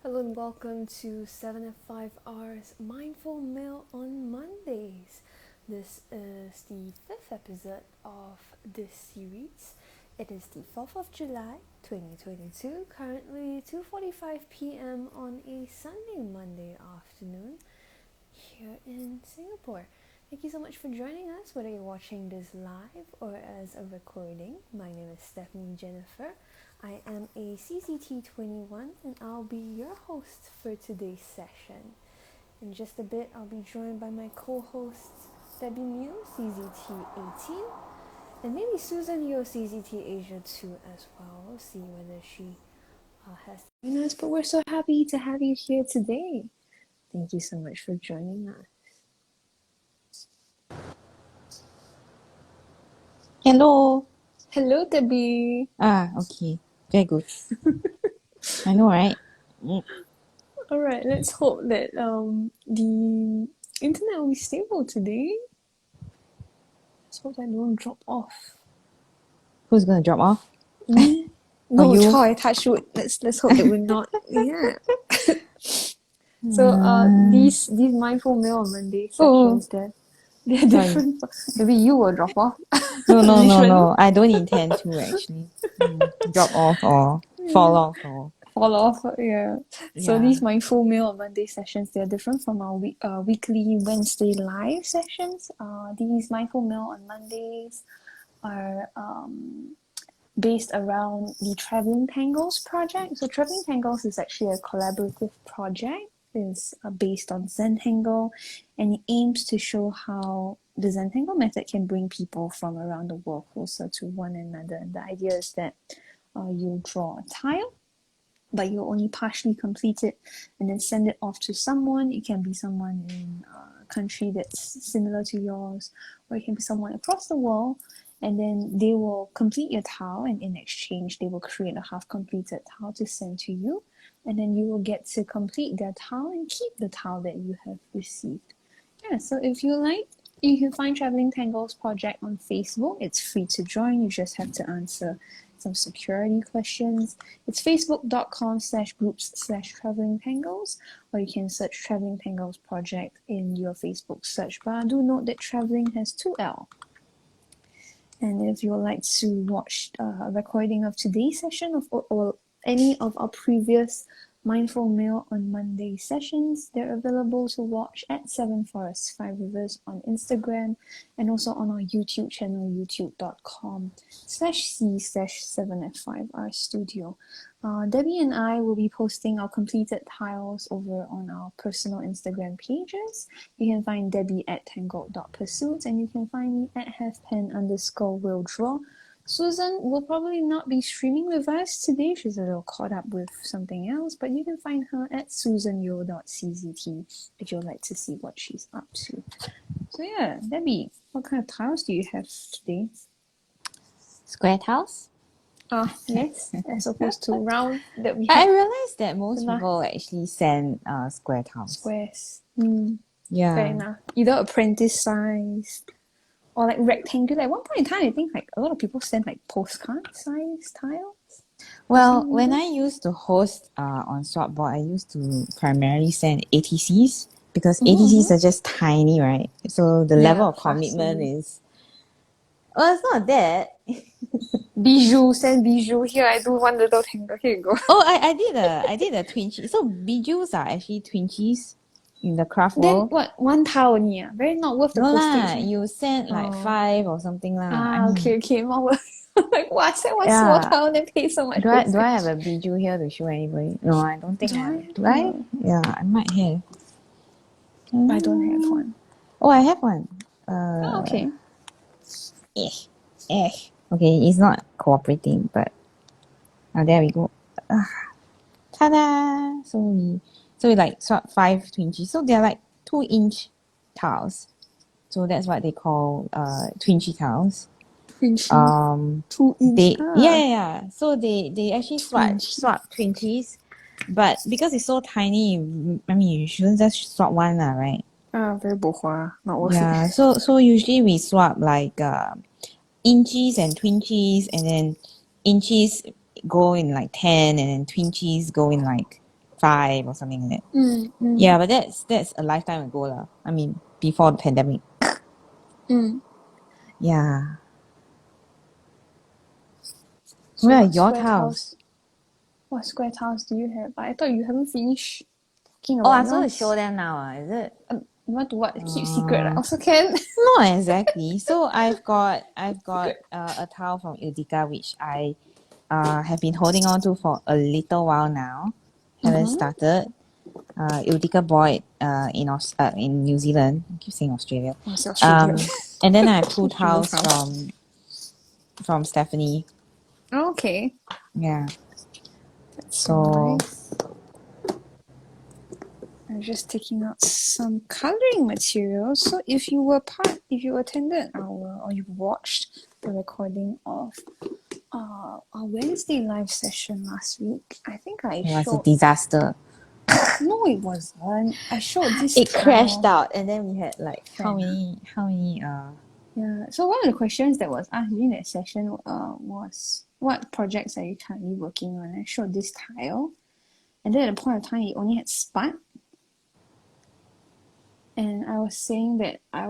Hello and welcome to 7F5R's Mindful Meal on Mondays. This is the fifth episode of this series. It is the 4th of July 2022, currently 2:45 p.m. on a sunny Monday afternoon here in Singapore. Thank you so much for joining us, whether you're watching this live or as a recording. My name is Stephanie Jennifer. I am a CCT21 and I'll be your host for today's session. In just a bit, I'll be joined by my co-hosts Debbie Mew, CZT18, and maybe Susan Yo, CZT Asia 2 as well. We'll see whether she has joined us, but we're so happy to have you here today. Thank you so much for joining us. Hello. Hello, Debbie. Okay. Very good. I know, right? All right, let's hope that the internet will be stable today. Let's hope that it won't drop off. Who's gonna drop off? Me? No, you? Choi, touch wood. Let's hope it will not. Yeah. So these mindful meal on Monday sessions, they're different. Maybe you will drop off. No. I don't intend to actually drop off or fall off or. Fall off, yeah. So these mindful meal on Monday sessions, they're different from our weekly Wednesday live sessions. These mindful meal on Mondays are based around the Traveling Tangles project. So Traveling Tangles is actually a collaborative project. It's based on Zentangle, and it aims to show how the Zentangle method can bring people from around the world closer to one another. And the idea is that you draw a tile, but you only partially complete it and then send it off to someone. It can be someone in a country that's similar to yours, or it can be someone across the world, and then they will complete your tile, and in exchange they will create a half-completed tile to send to you, and then you will get to complete their tile and keep the tile that you have received. Yeah, so if you like, you can find Traveling Tangles project on Facebook. It's free to join. You just have to answer some security questions. It's facebook.com/groups/Traveling Tangles, or you can search Traveling Tangles project in your Facebook search bar. Do note that traveling has 2L. And if you would like to watch a recording of today's session or any of our previous Mindful Meal on Monday sessions, they're available to watch at 7F5R's on Instagram and also on our YouTube channel, youtube.com/c/7F5R Studio. Debbie and I will be posting our completed tiles over on our personal Instagram pages. You can find Debbie at tangled.pursuits, and you can find me at halfpen_will-draw. Susan will probably not be streaming with us today. She's a little caught up with something else, but you can find her at susanyo.czt if you'd like to see what she's up to. So yeah, Debbie, what kind of tiles do you have today? Square tiles? Yes, as opposed to round that we I have. realized that most people actually send square tiles. Squares. Yeah. Fair enough. Either apprentice size or like rectangular. At one point in time, I think like a lot of people send like postcard size tiles. Well, when I used to host on Swapboard, I used to primarily send ATCs because ATCs are just tiny, right? So the level of commitment is... Well, it's not that. Bijou, send bijou. Here, I do one little tangle. Here you go. Oh, I did a twinchie. So bijous are actually twinchies in the craft Then world. what? One tile only. Very not worth the No postage. lah, you send like 5 or something lah. Okay, more worth. Like, wow, I sent one small tile and then pay so much. Do I have a bijou here to show anybody? No, I don't think I have. Do I? Yeah, I might have. I don't have one. Oh, I have one. Okay. Okay, it's not cooperating, but there we go. Ta-da! So we like swap 5 twinchies. So they're like 2-inch tiles. So that's what they call twinchie tiles. 2-inch. Yeah. So they actually swap twinchies, but because it's so tiny, I mean you shouldn't just swap one lah, right? Very bohua, not worth it. Yeah. So usually we swap like inchies and twinchies, and then inchies go in like 10, and then twinchies go in like 5 or something like that. Yeah, but that's a lifetime ago lah. I mean, before the pandemic. Yeah. So Where are what your square tiles? What square tiles do you have? I thought you haven't finished talking Oh, about I'm supposed yours. to show them now, is it? You want to what? Keep secret also can. Not exactly. So I've got a towel from Utica which I have been holding on to for a little while now. Haven't started. Utica bought in New Zealand. I keep saying Australia. It's Australia. And then I have 2 towels from Stephanie. Okay. Yeah. That's So nice. I'm just taking out some coloring materials. So if you attended or you watched the recording of our Wednesday live session last week, I think I it was a showed. disaster. No, it wasn't. I showed this. It crashed out, and then we had like how many Yeah. So one of the questions that was asked during that session was what projects are you currently working on? I showed this tile, and then at the point of time it only had spot. And I was saying that I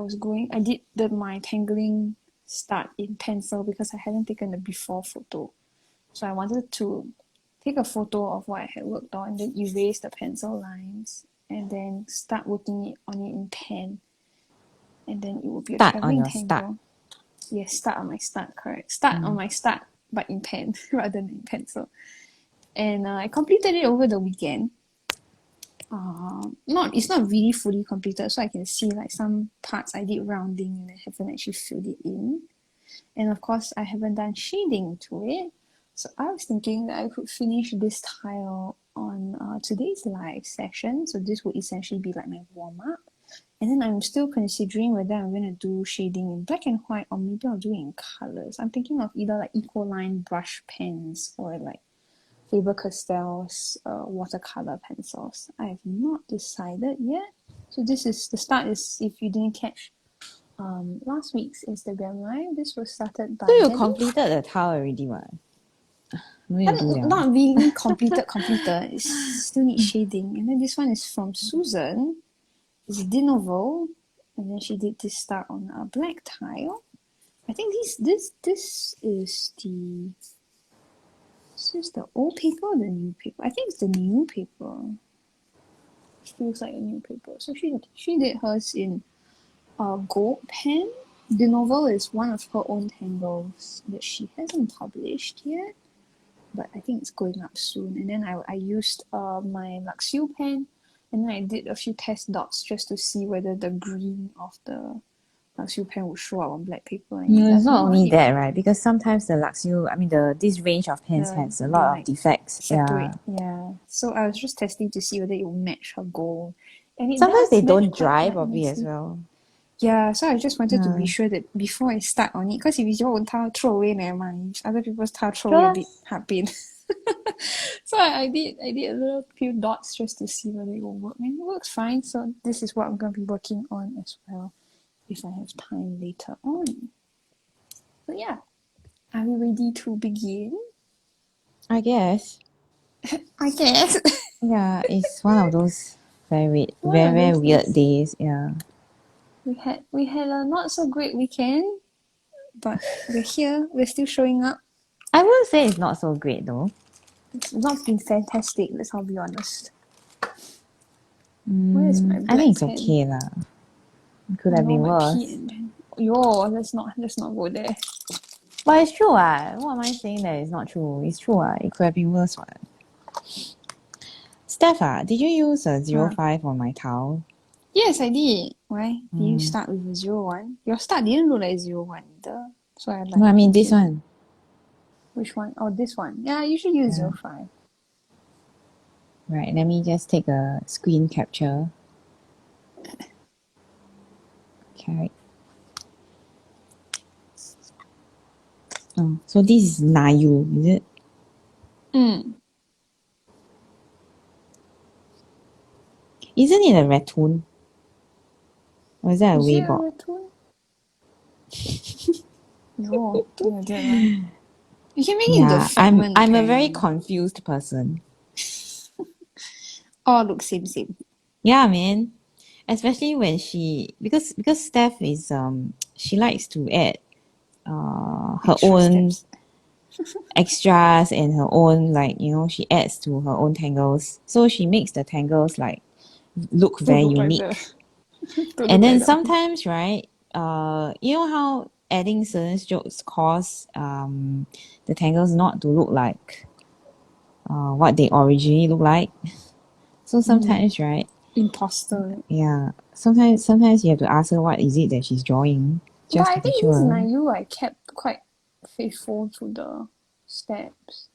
did my tangling start in pencil because I hadn't taken the before photo. So I wanted to take a photo of what I had worked on and then erase the pencil lines and then start working on it in pen. And then it would be a start on traveling your tangle. start. Yes, start on my start, correct. Start on my start, but in pen rather than in pencil. And I completed it over the weekend. It's not really fully completed, so I can see like some parts I did rounding and I haven't actually filled it in. And of course, I haven't done shading to it. So I was thinking that I could finish this tile on today's live session. So this would essentially be like my warm up. And then I'm still considering whether I'm going to do shading in black and white or maybe I'll do it in colors. I'm thinking of either like Ecoline brush pens or like Faber-Castell's watercolor pencils. I have not decided yet. So the start is, if you didn't catch last week's Instagram live, this was started by So you Debbie. completed the tile already, what? Not really completed. It's still need shading. And then this one is from Susan. It's de novo. And then she did this start on a black tile. I think this is the old paper or the new paper? I think it's the new paper. It feels like a new paper. So she did hers in gold pen. The novel is one of her own tangles that she hasn't published yet, but I think it's going up soon. And then I used my Luxio pen, and then I did a few test dots just to see whether the green of the Luxio pen would show up on black paper. And It's not only that, right? Because sometimes the Luxio, this range of pens has a lot of defects. Separate. Yeah. So I was just testing to see whether it will match her goal. And it Sometimes does they match don't quite dry properly as nicely. well. Yeah, so I just wanted to be sure that before I start on it, because if it's your own tile, throw away, never mind. If other people's tile, throw away a bit heartpain. So I did a little few dots just to see whether it will work, and it works fine. So this is what I'm going to be working on as well, if I have time later on. But yeah, are we ready to begin? I guess. I guess. Yeah, it's one of those very weird days. Yeah. We had a not so great weekend, but we're here. We're still showing up. I wouldn't say it's not so great though. It's not been fantastic. Let's all be honest. Where is my black I think it's pen? okay lah. It could have been worse. Let's not go there. But it's true. What am I saying that it's not true? It's true. It could have been worse. Steph, did you use a 05 on my towel? Yes, I did. Why? Did you start with a 01? Your start didn't look like 01 either. So I like. No, I mean this one. Which one? Oh, this one. Yeah, I usually use 05. Right, let me just take a screen capture. Okay. Oh, so this is Nayu, is it? Isn't it a raccoon? Or is that a Weibo? No, you can make it into a fragment. I'm a very confused person. All look same. Yeah, man. Especially when because Steph is she likes to add her Extra own steps. extras and her own, like, she adds to her own tangles. So she makes the tangles like look To very look like unique. to And look then like the sometimes, right, you know how adding certain strokes cause the tangles not to look like what they originally look like. So sometimes, right, imposter. yeah, sometimes you have to ask her what is it that she's drawing, But just I to be think this sure. Nayu I kept quite faithful to the steps.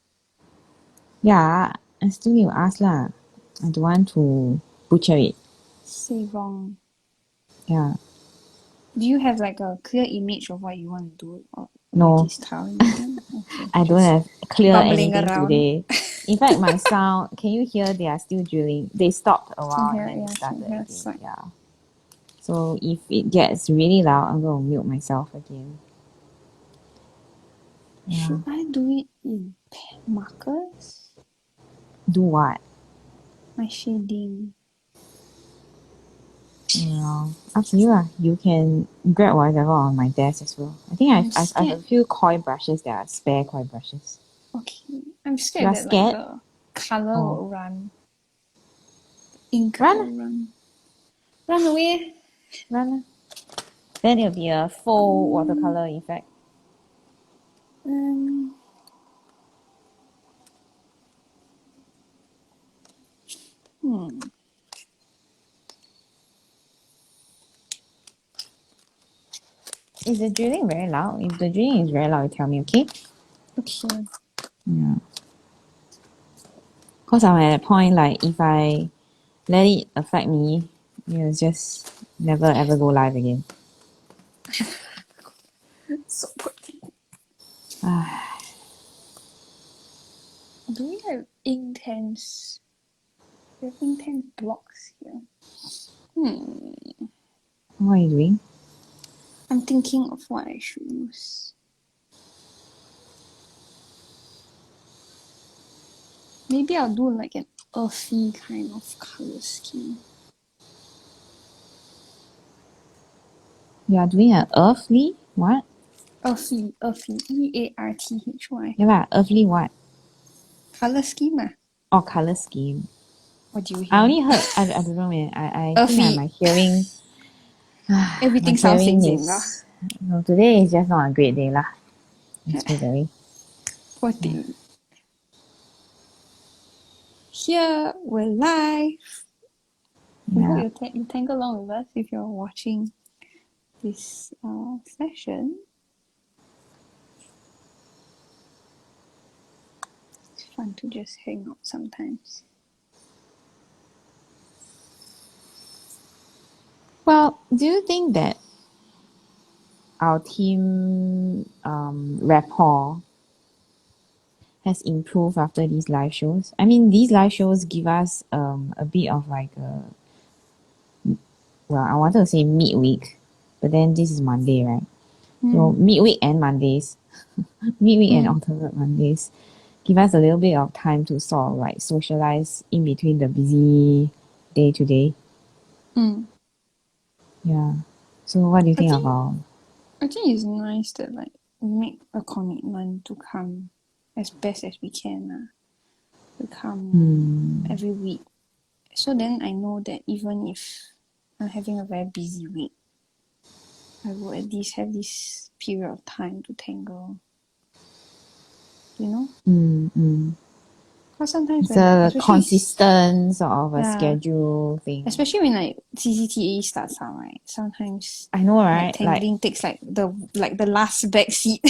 Yeah, I still need to ask lah. I don't want to butcher it. Say wrong. Yeah. Do you have like a clear image of what you want to do, or you're No, just telling me? Okay, I don't just have clear bumbling anything around. today. In fact, my sound, can you hear they are still drilling? They stopped a Can while and hear, then they yeah, can started hear again. slight. Yeah. So if it gets really loud, I'm going to mute myself again. Yeah. Should I do it in markers? Do what? My shading. Yeah. Up to you lah. You can grab whatever on my desk as well. I think I'm I've a scared. few koi brushes that are spare koi brushes. Okay, I'm You scared are that like scared? the color Oh. will run. Ink Run. will run. Run away. Run. Then it'll be a full watercolor effect. Um, hmm. Is the drilling very loud? If the drilling is very loud, you tell me, okay? Okay. Yeah. Because I'm at a point, like, if I let it affect me, just never ever go live again. So do we have intense? We have intense blocks here. What are you doing? I'm thinking of what I should use. Maybe I'll do like an earthy kind of color scheme. You are doing an earthly what? Earthy, EARTHY. Yeah lah, earthly what? Color scheme. Or color scheme. What do you I hear? only heard, I don't know man, I think Earthy. my hearing, my Everything sounds hearing same lah. is, no, today is just not a great day lah. Let's put it that way. Poor thing. Here we're live. We hope you tangle along with us if you're watching this session. It's fun to just hang out sometimes. Well, do you think that our team rapport has improved after these live shows? I mean, these live shows give us a bit of like a, well, I wanted to say midweek, but then this is Monday, right? So midweek and Mondays, midweek and alternate Mondays, give us a little bit of time to sort of like socialize in between the busy day to day. Yeah. So what do you think about? I think it's nice that like we make a commitment to come as best as we can. To come every week. So then I know that even if I'm having a very busy week, I will at least have this period of time to tangle. You know? Because sometimes It's when like, a consistent sort of a schedule thing. especially when like CCTA starts out, right? Sometimes I know, right? like tangling takes like the last back seat.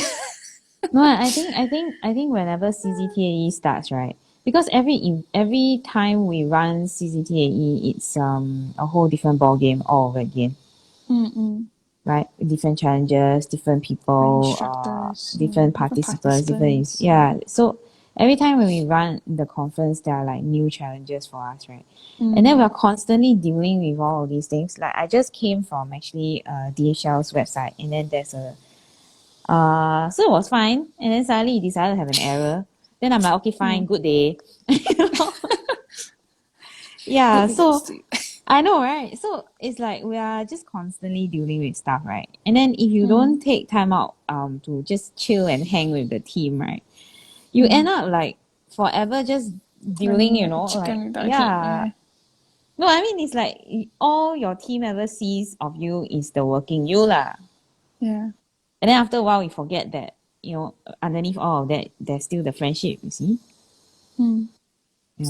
No, I think whenever CCTAE starts, right? Because every time we run CCTAE, it's a whole different ball game all over again. Right? Different challenges, different people, different participants, yeah. So every time when we run the conference, there are like new challenges for us, right? And then we're constantly dealing with all of these things. Like I just came from actually DHL's website, and then there's a so it was fine, and then suddenly it decided to have an error. Then I'm like, okay, fine, good day. Yeah, Hope it gets so to you. I know, right? So it's like we are just constantly dealing with stuff, right? And then if you don't take time out to just chill and hang with the team, right? You end up like forever just dealing, Running like like, chicken without head. yeah. Yeah. No, I mean it's like all your team ever sees of you is the working you lah. Yeah. And then after a while you forget that, underneath all of that there's still the friendship, you see? Mm. Yeah.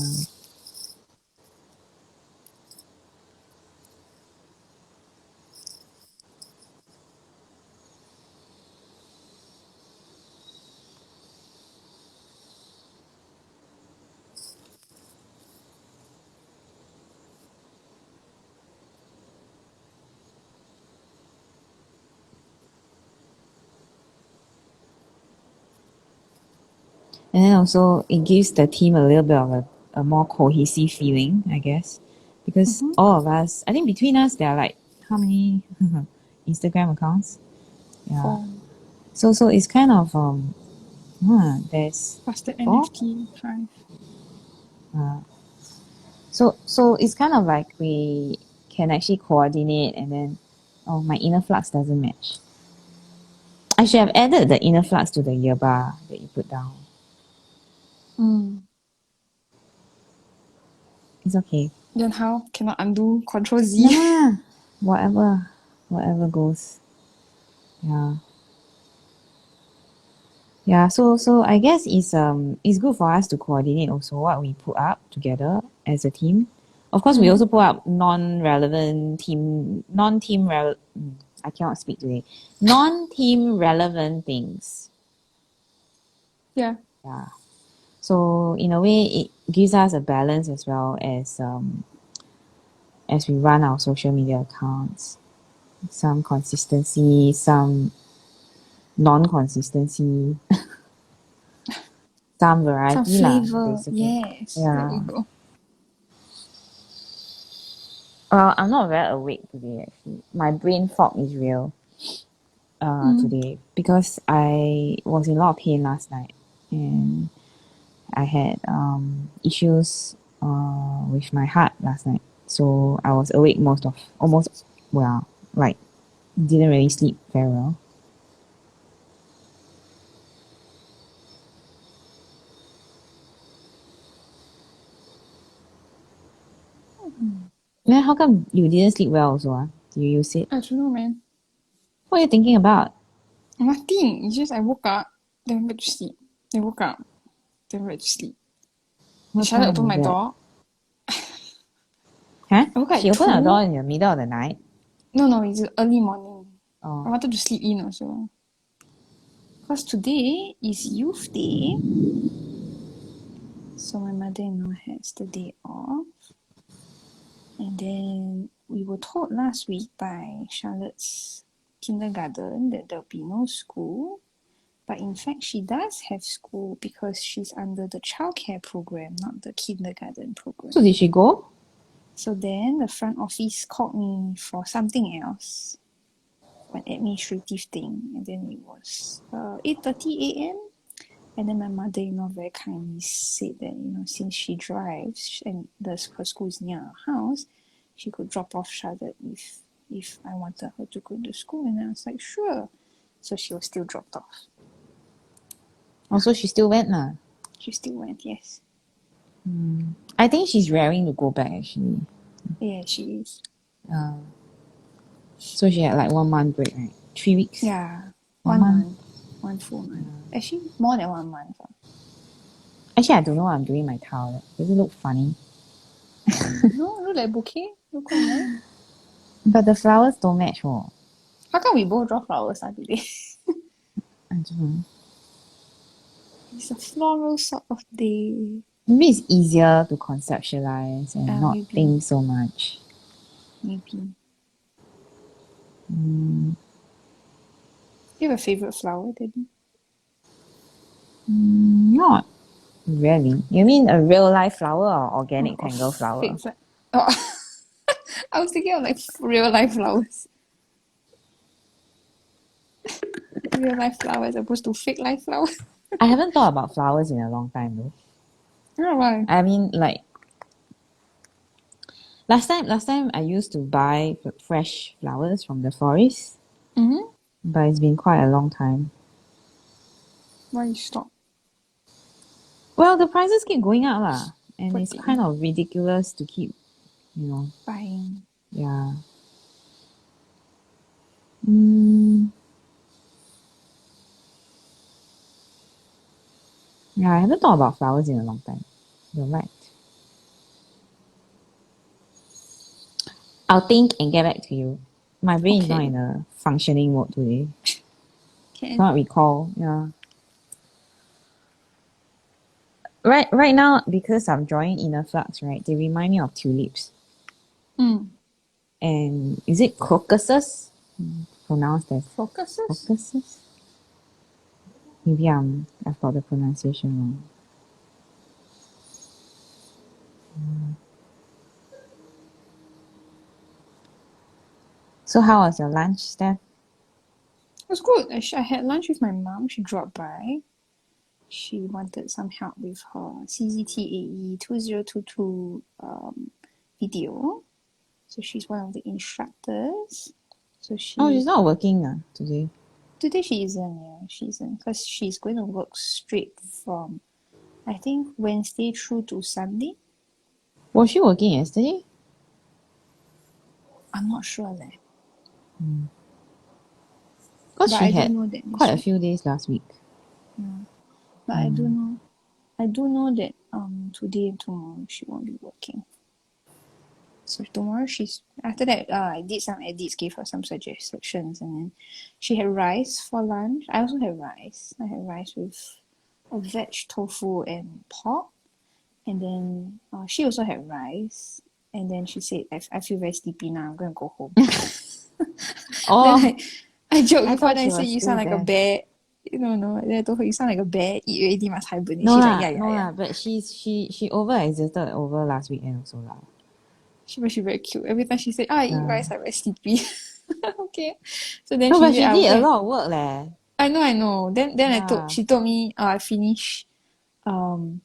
And then also it gives the team a little bit of a more cohesive feeling, I guess. Because all of us, I think between us, there are like, how many Instagram accounts? Yeah. 4. So it's kind of, there's Plus the 4. NFT 5. So it's kind of like we can actually coordinate and then, oh, my inner flux doesn't match. I should have added the inner flux to the year bar that you put down. It's okay. Then how? Cannot undo? Control Z? Nah, whatever goes. Yeah. Yeah, so I guess it's good for us to coordinate also what we put up together as a team. Of course, we also put up I cannot speak today. Non-team relevant things. Yeah. Yeah. So in a way, it gives us a balance as we run our social media accounts. Some consistency, some non-consistency, some variety Some lah, flavor. basically. Yes. There Yeah. you go. Well, I'm not very awake today actually. My brain fog is real today because I was in a lot of pain last night and I had issues with my heart last night. So I was awake like didn't really sleep very well. Then how come you didn't sleep well also? Do you use it? I don't know, man. What are you thinking about? Nothing. It's just I woke up, then went back to sleep. Then woke up, then went back to sleep. What Charlotte time opened is my that? door. Huh? I woke up She at opened the 2. door in the middle of the night. No, it's early morning. I Oh. wanted to sleep in also. Because today is youth day. So my mother-in-law has the day off. And then we were told last week by Charlotte's kindergarten that there'll be no school. But in fact, she does have school because she's under the childcare program, not the kindergarten program. So did she go? So then the front office called me for something else, an administrative thing, and then it was 8:30 a.m. And then my mother-in-law very kindly said that since she drives and her school is near our house, she could drop off Charlotte if I wanted her to go to school, and I was like sure. So she was still dropped off. Also, she still went lah. She still went, yes. I think she's raring to go back actually. Yeah, she is. So she had like 1 month break, right? 3 weeks. Yeah, 1 1 month. month, 1 full month. Actually, more than 1 month. Actually, I don't know what I'm doing my towel. Does it look funny? No, look like bouquet. Look quite nice. But the flowers don't match. Oh. How come we both draw flowers today? I don't know. It's a floral sort of day. Maybe it's easier to conceptualize and not maybe. think so much. Maybe. Do you have a favourite flower, Daddy? Not really. You mean a real life flower or organic tangle flower? Oh, I was thinking of like real life flowers. Real life flowers as opposed to fake life flowers. I haven't thought about flowers in a long time though. Oh, why? I mean, like, Last time I used to buy fresh flowers from the florist, Mm-hmm. but it's been quite a long time. Why you stop? Well, the prices keep going up lah, and Poor it's thing. kind of ridiculous to keep, you know, Buying. yeah. Mm, yeah, I haven't thought about flowers in a long time. You're right. I'll think and get back to you. My brain is not Okay. in a functioning mode today. Can. Cannot recall. Yeah. Right now, because I'm drawing inner flux, right, they remind me of tulips. Mm. And is it crocuses? Pronounced as Focuses? crocuses? Maybe I've got the pronunciation wrong. So how was your lunch, Steph? It was good. I had lunch with my mom. She dropped by. She wanted some help with her CZTAE 2022 video. So she's one of the instructors. So Oh, she she's not working today. today she isn't, yeah, she isn't, because she's going to work straight from I think Wednesday through to Sunday. Was she working yesterday? I'm not sure there, Because but she I do had know that quite this a week. few days last week. Yeah. But I do know that today and tomorrow she won't be working. So tomorrow she's after that I did some edits, gave her some suggestions, and then she had rice for lunch. I also had rice. I had rice with a veg tofu and pork, and then she also had rice. And then she said, I feel very sleepy now. I'm gonna go home. Then Oh, I joked I with her. thought Then I she said, was you sound still like a there. bear. No. Then I told her, you sound like a bear. Eat already, must hibernate. No She's like, lah, yeah, no yeah, yeah. lah. But she overexerted over last weekend also lah. She very cute. Every time she said, I eat Yeah. rice, I'm very sleepy. Okay. So then No, she but said, she I will did go a and lot of work leh. I know. Then Yeah. she told me I finish um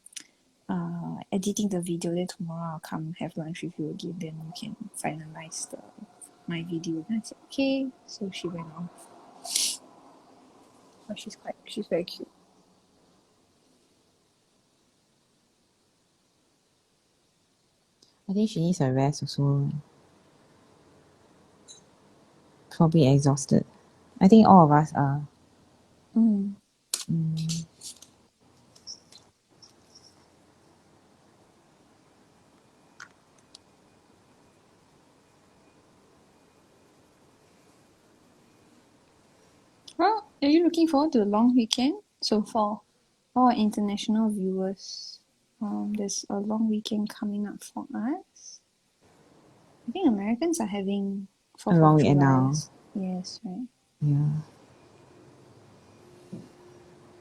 editing the video. Then tomorrow I'll come have lunch with you again. Then we can finalize my video. Then I said okay. So she went off. But she's very cute. I think she needs a rest also. Probably exhausted. I think all of us are. Mm. Well, are you looking forward to the long weekend? So for all our international viewers, there's a long weekend coming up for us. I think Americans are having A 4th long of weekend July. now. Yes, right. Yeah.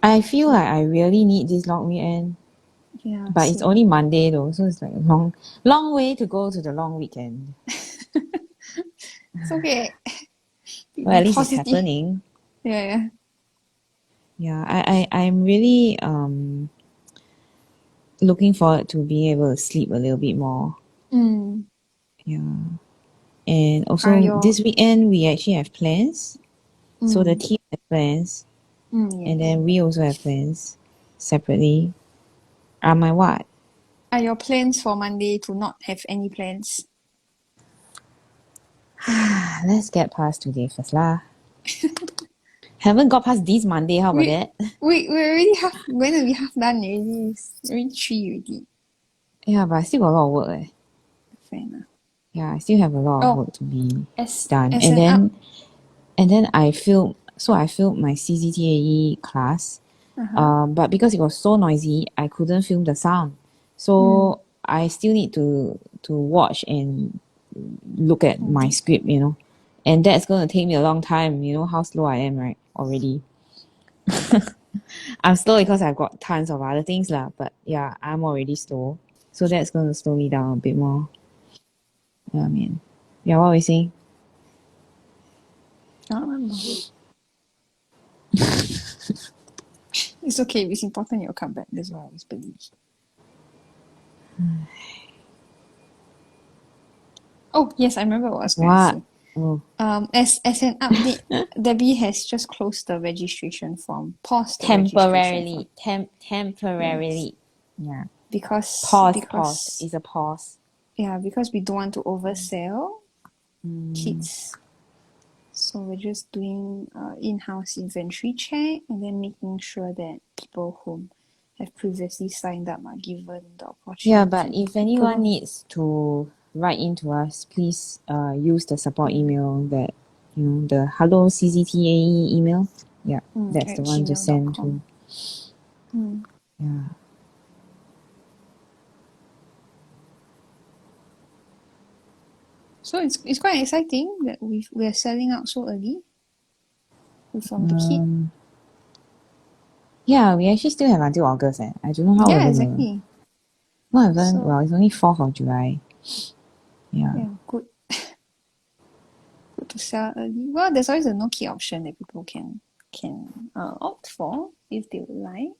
I feel like I really need this long weekend. Yeah, But it's same. only Monday though, so it's like a long way to go to the long weekend. It's okay. Well, Be at least it's positive. happening. Yeah. Yeah, I'm really looking forward to being able to sleep a little bit more. Mm. Yeah. And Are also your this weekend we actually have plans. So the mm, team has plans and yes. then we also have plans separately. My what? Are your plans for Monday to not have any plans? Let's get past today first lah. Haven't got past this Monday, how about We that? we already going to be half done already. It's already 3 already. Yeah, but I still got a lot of work eh. Fair enough. Yeah, I still have a lot of Oh, work to be as done. as an up. And then I filmed my CCTAE class. Uh-huh. But because it was so noisy, I couldn't film the sound. Mm. So I still need to watch and look at my Mm. script, you know. And that's gonna take me a long time. You know how slow I am, right? Already. I'm slow because I've got tons of other things lah. But yeah, I'm already slow. So that's gonna slow me down a bit more. Yeah, I mean. Yeah, what were you saying? I don't remember. It's okay. It's important you'll come back. That's what I always believe. Oh, yes, I remember what I was going to What? say. Oh, As an update, Debbie has just closed the registration form, paused the registration form. Yes, temporarily. Yeah. because Pause. because It's a pause. yeah, because we don't want to oversell kits. So we're just doing in-house inventory check and then making sure that people who have previously signed up are given the Yeah, but opportunity if to anyone provide. needs to write into us, please use the support email that the hello CCTAE email. Yeah, that's At the one to send to. gmail.com. Mm. Yeah. So it's quite exciting that we're selling out so early from the kit. Yeah, we actually still have until August. I don't know how we're Yeah, gonna. exactly. Not even. So Well, it's only 4th of July. Yeah. yeah, good to sell early. Well, there's always a no key option that people can opt for if they would like.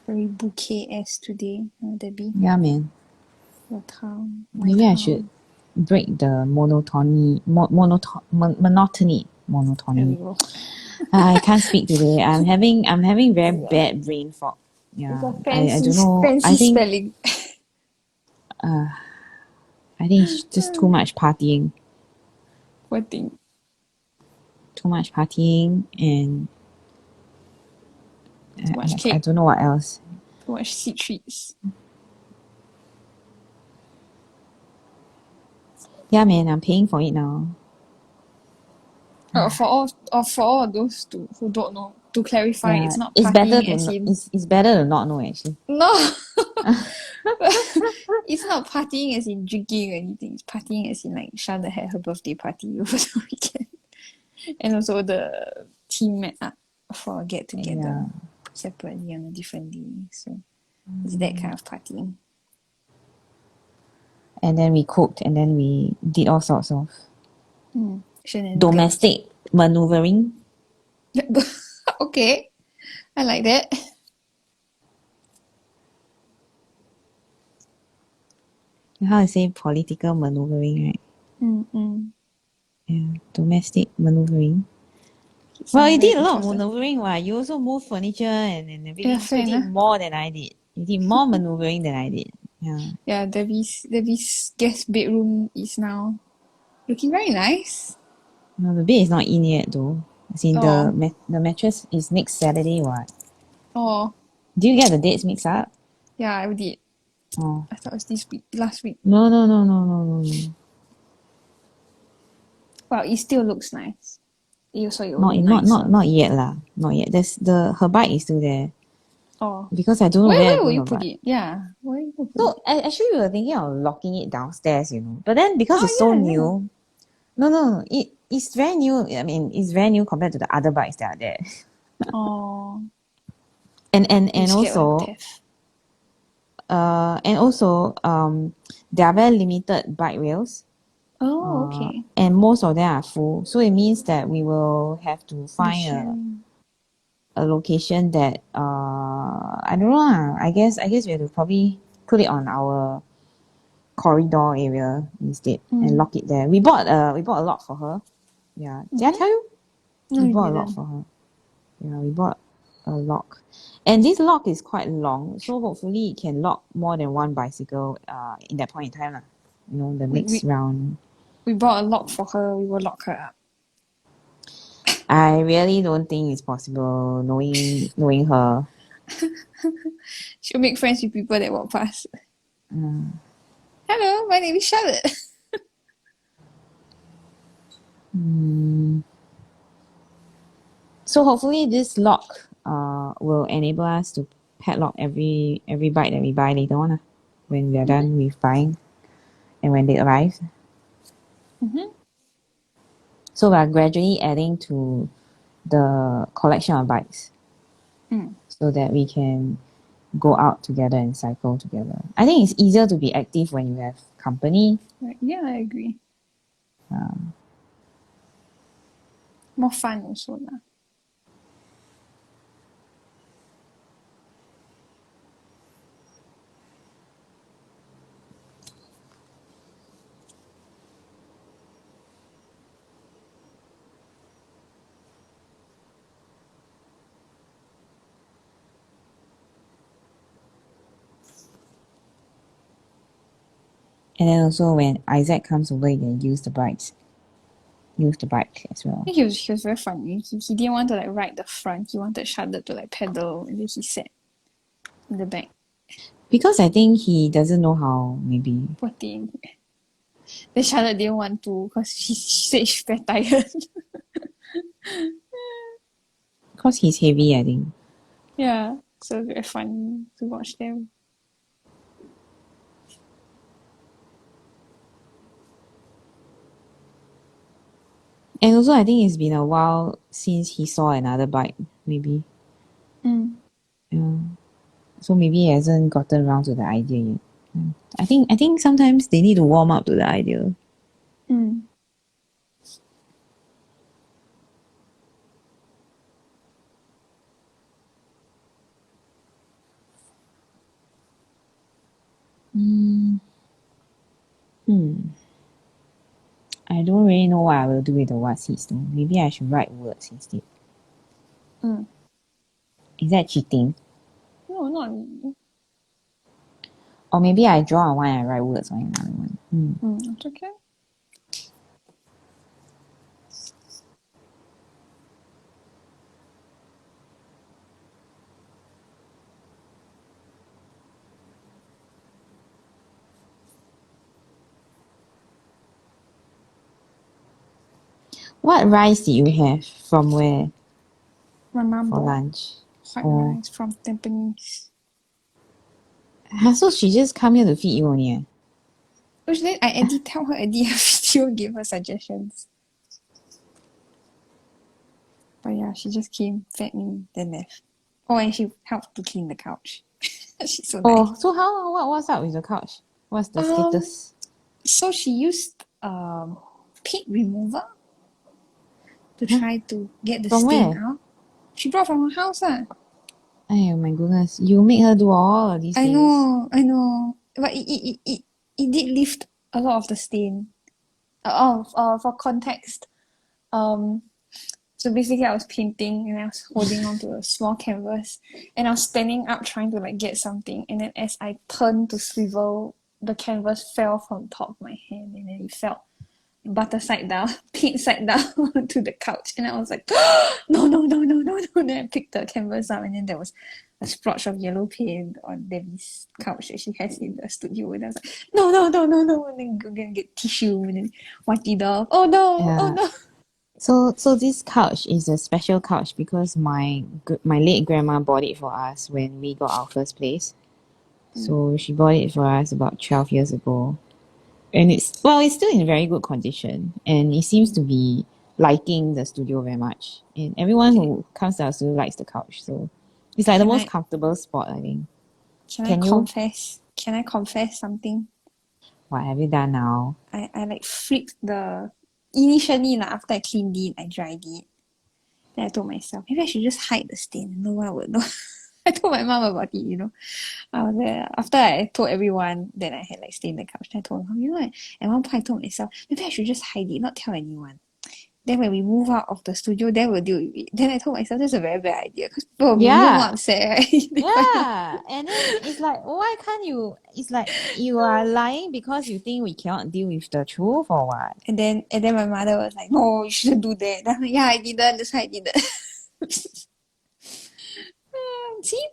Very bouquet-esque today, Debbie. Yeah, man. Your town, my Maybe I should town. break the There we monotony. go. I can't speak today. I'm having very bad brain fog. It's Yeah, a I fancy don't know. fancy spelling. I think it's just too much partying, What thing? and Too much I cake, don't know what else. too much sweet treats. Yeah, man, I'm paying for it now. For all those who don't know, to clarify, Yeah, it's not it's better partying to as in it's better to not know actually. no. It's not partying as in drinking or anything. It's partying as in like Shana had her birthday party over the weekend, and also the team met up for a get together Yeah, separately on a different day. So it's that kind of partying. and then we cooked, and then we did all sorts of Shenanigans. domestic maneuvering. Okay, I like that. How to say political maneuvering, right? Mm-mm. Yeah, domestic maneuvering. It's Well, you very did a lot of important. maneuvering, right? You also moved furniture and Yeah, everything. So fair you did enough. more than I did. You did more maneuvering than I did. Yeah. Yeah, Debbie's guest bedroom is now looking very nice. No, the bed is not in yet though. As in Oh, the mattress is next Saturday, what? oh, Do you get the dates mixed up? yeah, I did. Oh. I thought it was this week, last week. No. Well, it still looks nice. It will Not look not not nicer. not yet lah. Not yet. There's her bike is still there. Oh, Because I don't know where I where will put you her put bike. it? Yeah, where will you put it? No, actually we were thinking of locking it downstairs. But then because it's so Oh yeah, yeah. new. No. It's very new. I mean, it's very new compared to the other bikes that are there. Oh, you And scared of also theft? there are very limited bike rails. Oh, okay. And most of them are full. So it means that we will have to Be find sharing. a location that I don't know lah. I guess we have to probably put it on our corridor area instead and lock it there. We bought a lock for her. Yeah. Did I tell you? No, We you bought a lock didn't. for her. Yeah, we bought a lock. And this lock is quite long, so hopefully it can lock more than one bicycle in that point in time. Lah. The We, next we round. we bought a lock for her. We will lock her up. I really don't think it's possible knowing her. She'll make friends with people that walk past. Hello, my name is Charlotte. So hopefully this lock will enable us to padlock every bike that we buy later on when we are done with buying and when they arrive. So we are gradually adding to the collection of bikes so that we can go out together and cycle together. I think it's easier to be active when you have company. Right. Yeah, I agree. More fun also lah. And then also when Isaac comes over, he can use the bike as well. He was very funny. He didn't want to like ride the front. He wanted Charlotte to like pedal, and then he sat in the back. Because I think he doesn't know how, maybe. Poor thing. Then Charlotte didn't want to because she said she's very tired. Because he's heavy, I think. Yeah, so very fun to watch them. And also, I think it's been a while since he saw another bike, maybe. Yeah. So maybe he hasn't gotten around to the idea yet. I think sometimes they need to warm up to the idea. I don't really know what I will do with the what seeds though. Maybe I should write words instead. Is that cheating? No, not really. Or maybe I draw on one and I write words on another one. It's okay. What rice did you have? From where? My mom For bought lunch? white rice from Tampines. So she just come here to feed you only? Which then I tell her edit a video, give her suggestions. But yeah, she just came, fed me, then left. Oh, and she helped to clean the couch. She's so nice. So what's up with the couch? What's the status? So she used paint remover to try to get the From stain where? out. She brought from her house. Oh my goodness. You make her do all of these I things. know. But it did lift a lot of the stain. For context, so basically I was painting and I was holding onto a small canvas and I was standing up trying to like get something, and then as I turned to swivel, the canvas fell from top of my hand and then it fell butter side down, paint side down to the couch, and I was like, no. Then I picked the canvas up and then there was a splotch of yellow paint on Debbie's couch that she has in the studio, and I was like, no, and then go get tissue and then wipe it off. Oh no. So this couch is a special couch because my late grandma bought it for us when we got our first place. So she bought it for us about 12 years ago. And it's still in very good condition. And it seems to be liking the studio very much. And everyone who comes to our studio likes the couch. So it's like the most comfortable spot, I think. Can I confess something? What have you done now? I like flipped initially after I cleaned it, I dried it. Then I told myself, maybe I should just hide the stain and no one would know. I told my mom about it, I was there. After I told everyone that I had like stained the couch, then I told my mom, what? At one point I told myself, maybe I should just hide it, not tell anyone. Then when we move out of the studio, then we'll deal with it. Then I told myself that's a very bad idea because people will be more upset, right? Yeah. And then it's like, why can't you? It's like you are lying because you think we cannot deal with the truth or what? And then my mother was like, no, you shouldn't do that. Then I'm like, yeah, I didn't. That's why I didn't. See?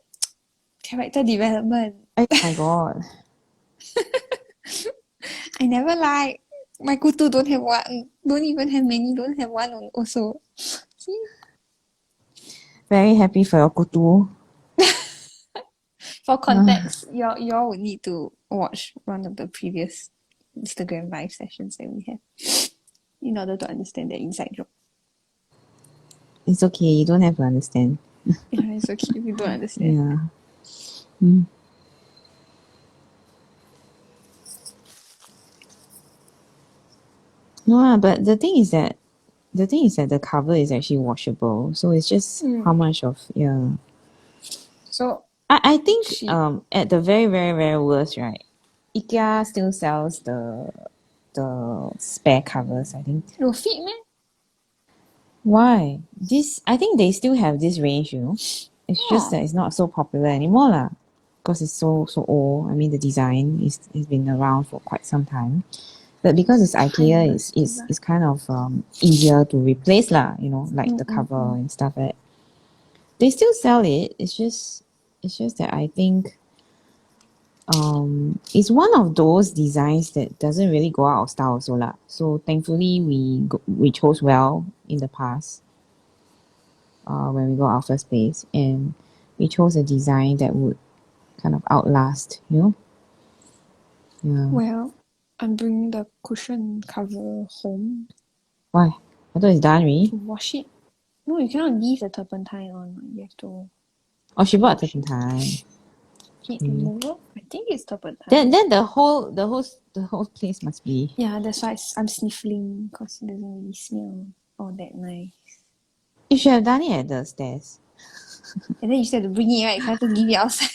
Character development. Oh my god. I never lie. My kutu don't have one. Don't even have many. Don't have one also. See? Very happy for your kutu. For context, y'all would need to watch one of the previous Instagram live sessions that we have in order to understand the inside joke. It's okay. You don't have to understand. Yeah, it's okay if you don't understand. Yeah. No, but the cover is actually washable, so it's just how much of So I think she at the very very very worst, right, IKEA still sells the spare covers, I think. will fit me. Why? This I think they still have this range, you know. It's just that it's not so popular anymore lah. Because it's so old. I mean the design has been around for quite some time. But because it's IKEA, it's kind of easier to replace lah, you know, like the cover and stuff like that. They still sell it. It's just that I think it's one of those designs that doesn't really go out of style also lah. So thankfully we chose well in the past when we got our first place, and we chose a design that would kind of outlast, you know. Yeah. Well, I'm bringing the cushion cover home. Why? I thought it's done already. To wash it. No, you cannot leave the turpentine on. You have to. Oh, she bought a turpentine. Heat remover? I think it's turpentine. Then the whole place must be. Yeah, that's why I'm sniffling because it doesn't really smell all that nice. You should have done it at the stairs. And then you still have to bring it, right? If I have to leave it outside.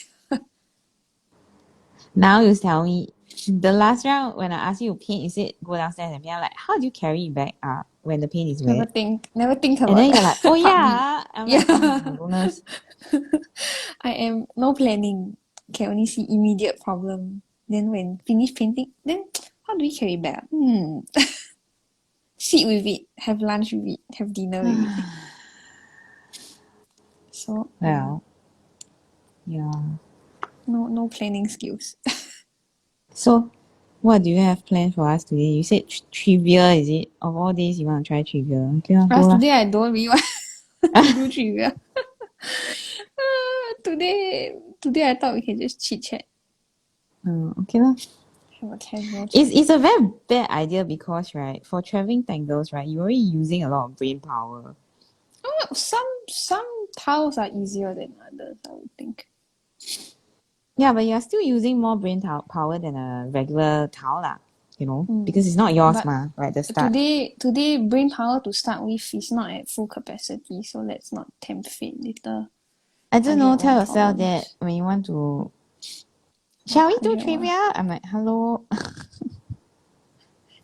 Now you tell me, the last round when I asked you to paint, you said go downstairs and paint. I'm like, how do you carry it back up when the paint is wet? Never think about And then that. you're like, oh yeah. I'm like, oh my goodness. I am no planning. Can only see immediate problem. Then when finish painting, then how do we carry it back? Sit with it, have lunch with it, have dinner with it. So Well, yeah. No planning skills. So, what do you have planned for us today? You said trivia, is it? Of all days, you want to try trivia? Okay, go lah. Today I don't really want to do trivia. Today I thought we can just chit chat. Okay lah. Have a casual chat. It's a very bad idea because, right, for traveling tangles, right, you're already using a lot of brain power. Oh, some tiles are easier than others, I would think. Yeah, but you're still using more brain power than a regular tile lah, you know, because it's not yours But right at the start. Today brain power to start with is not at full capacity, so let's not tempt fate later. I don't know, tell yourself that when you want to. Shall we do trivia? I'm like, hello.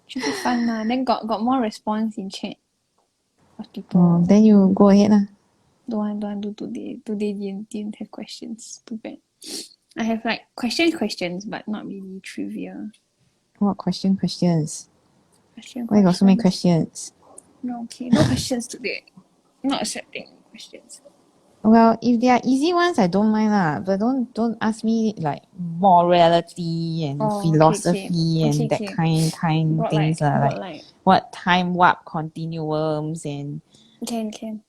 Should be fun lah. Then got more response in chat of people. Then you go ahead lah. Don't want do today. Today didn't have questions. Too bad. I have like questions, but not really trivia. What questions? Why you got so many questions? No, okay. No questions today. Not accepting questions. Well, if they are easy ones, I don't mind lah. But don't ask me like morality and philosophy and that kind things lah. Like what time warp continuums and can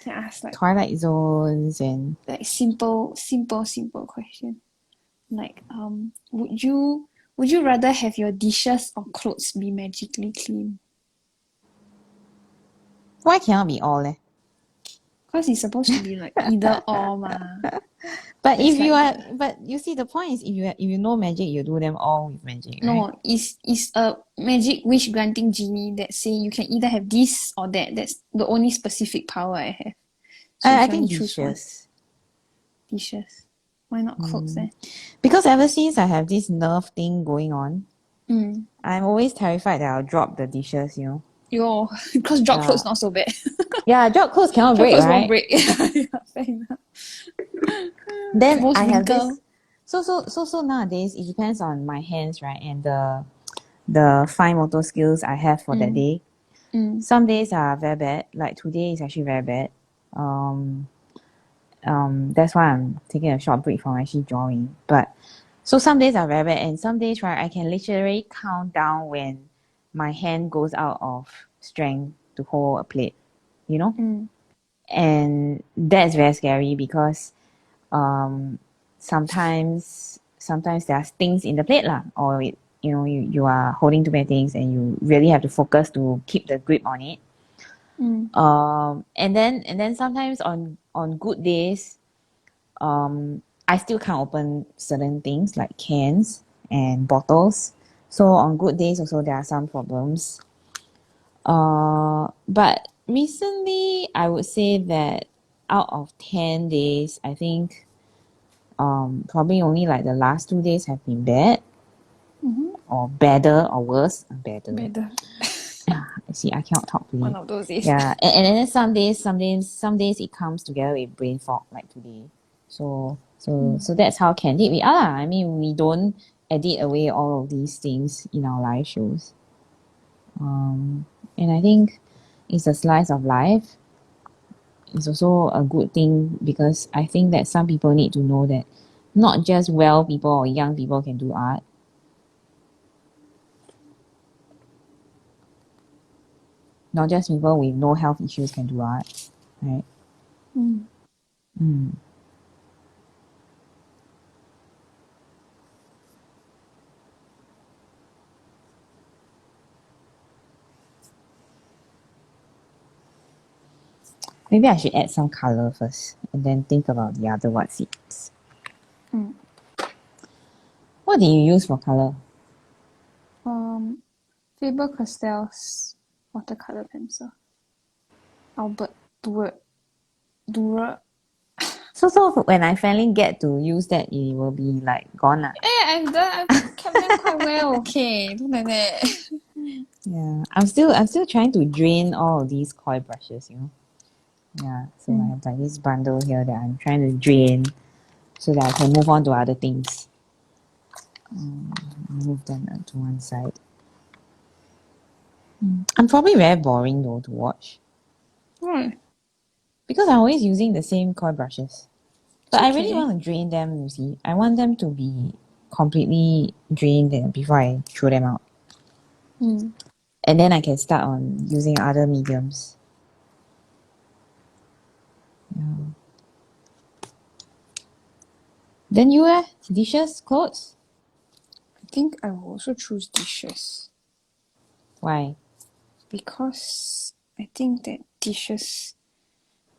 ask like twilight zones and like simple question. Like would you rather have your dishes or clothes be magically clean? Why cannot be all leh? Because it's supposed to be like either or ma. But if you are, but you see the point is if you know magic, you do them all with magic. No, right? it's a magic wish granting genie that say you can either have this or that. That's the only specific power I have. So I think dishes. Dishes. Why not clothes then? Because ever since I have this nerve thing going on, I'm always terrified that I'll drop the dishes, you know. Yo, because drop clothes not so bad. Yeah, drop clothes cannot break, clothes right? won't break. Yeah, fair enough. Then most I have wrinkle. this. So nowadays it depends on my hands, right, and the fine motor skills I have for that day. Some days are very bad. Like today is actually very bad. That's why I'm taking a short break from actually drawing. But so some days are very bad, and some days, right, I can literally count down when my hand goes out of strength to hold a plate, you know. And that's very scary because sometimes there are things in the plate lah, or you are holding too many things and you really have to focus to keep the grip on it. And then sometimes on good days, I still can't open certain things like cans and bottles. So on good days also there are some problems. But recently, I would say that out of 10 days, I think probably only like the last 2 days have been bad, or better, or worse. Better. See, I cannot talk today. One of those days. Yeah, and then some days it comes together with brain fog, like today. So that's how candid we are. I mean, we don't edit away all of these things in our live shows. And I think it's a slice of life. It's also a good thing because I think that some people need to know that not just well people or young people can do art. Not just people with no health issues can do art, right? Maybe I should add some color first and then think about the other what seeds. What do you use for color? Faber-Castell's watercolor pencil. Albert Durer. So when I finally get to use that, it will be like gone. I've kept them quite well. Okay, don't like that. Yeah, I'm still trying to drain all of these koi brushes, Yeah, so I have like this bundle here that I'm trying to drain so that I can move on to other things. Move them to one side. I'm probably very boring though to watch. Right. Because I'm always using the same koi brushes. But I really okay. want to drain them, you see. I want them to be completely drained before I throw them out. And then I can start on using other mediums. Yeah. Then you dishes, clothes? I think I will also choose dishes. Why? Because I think that dishes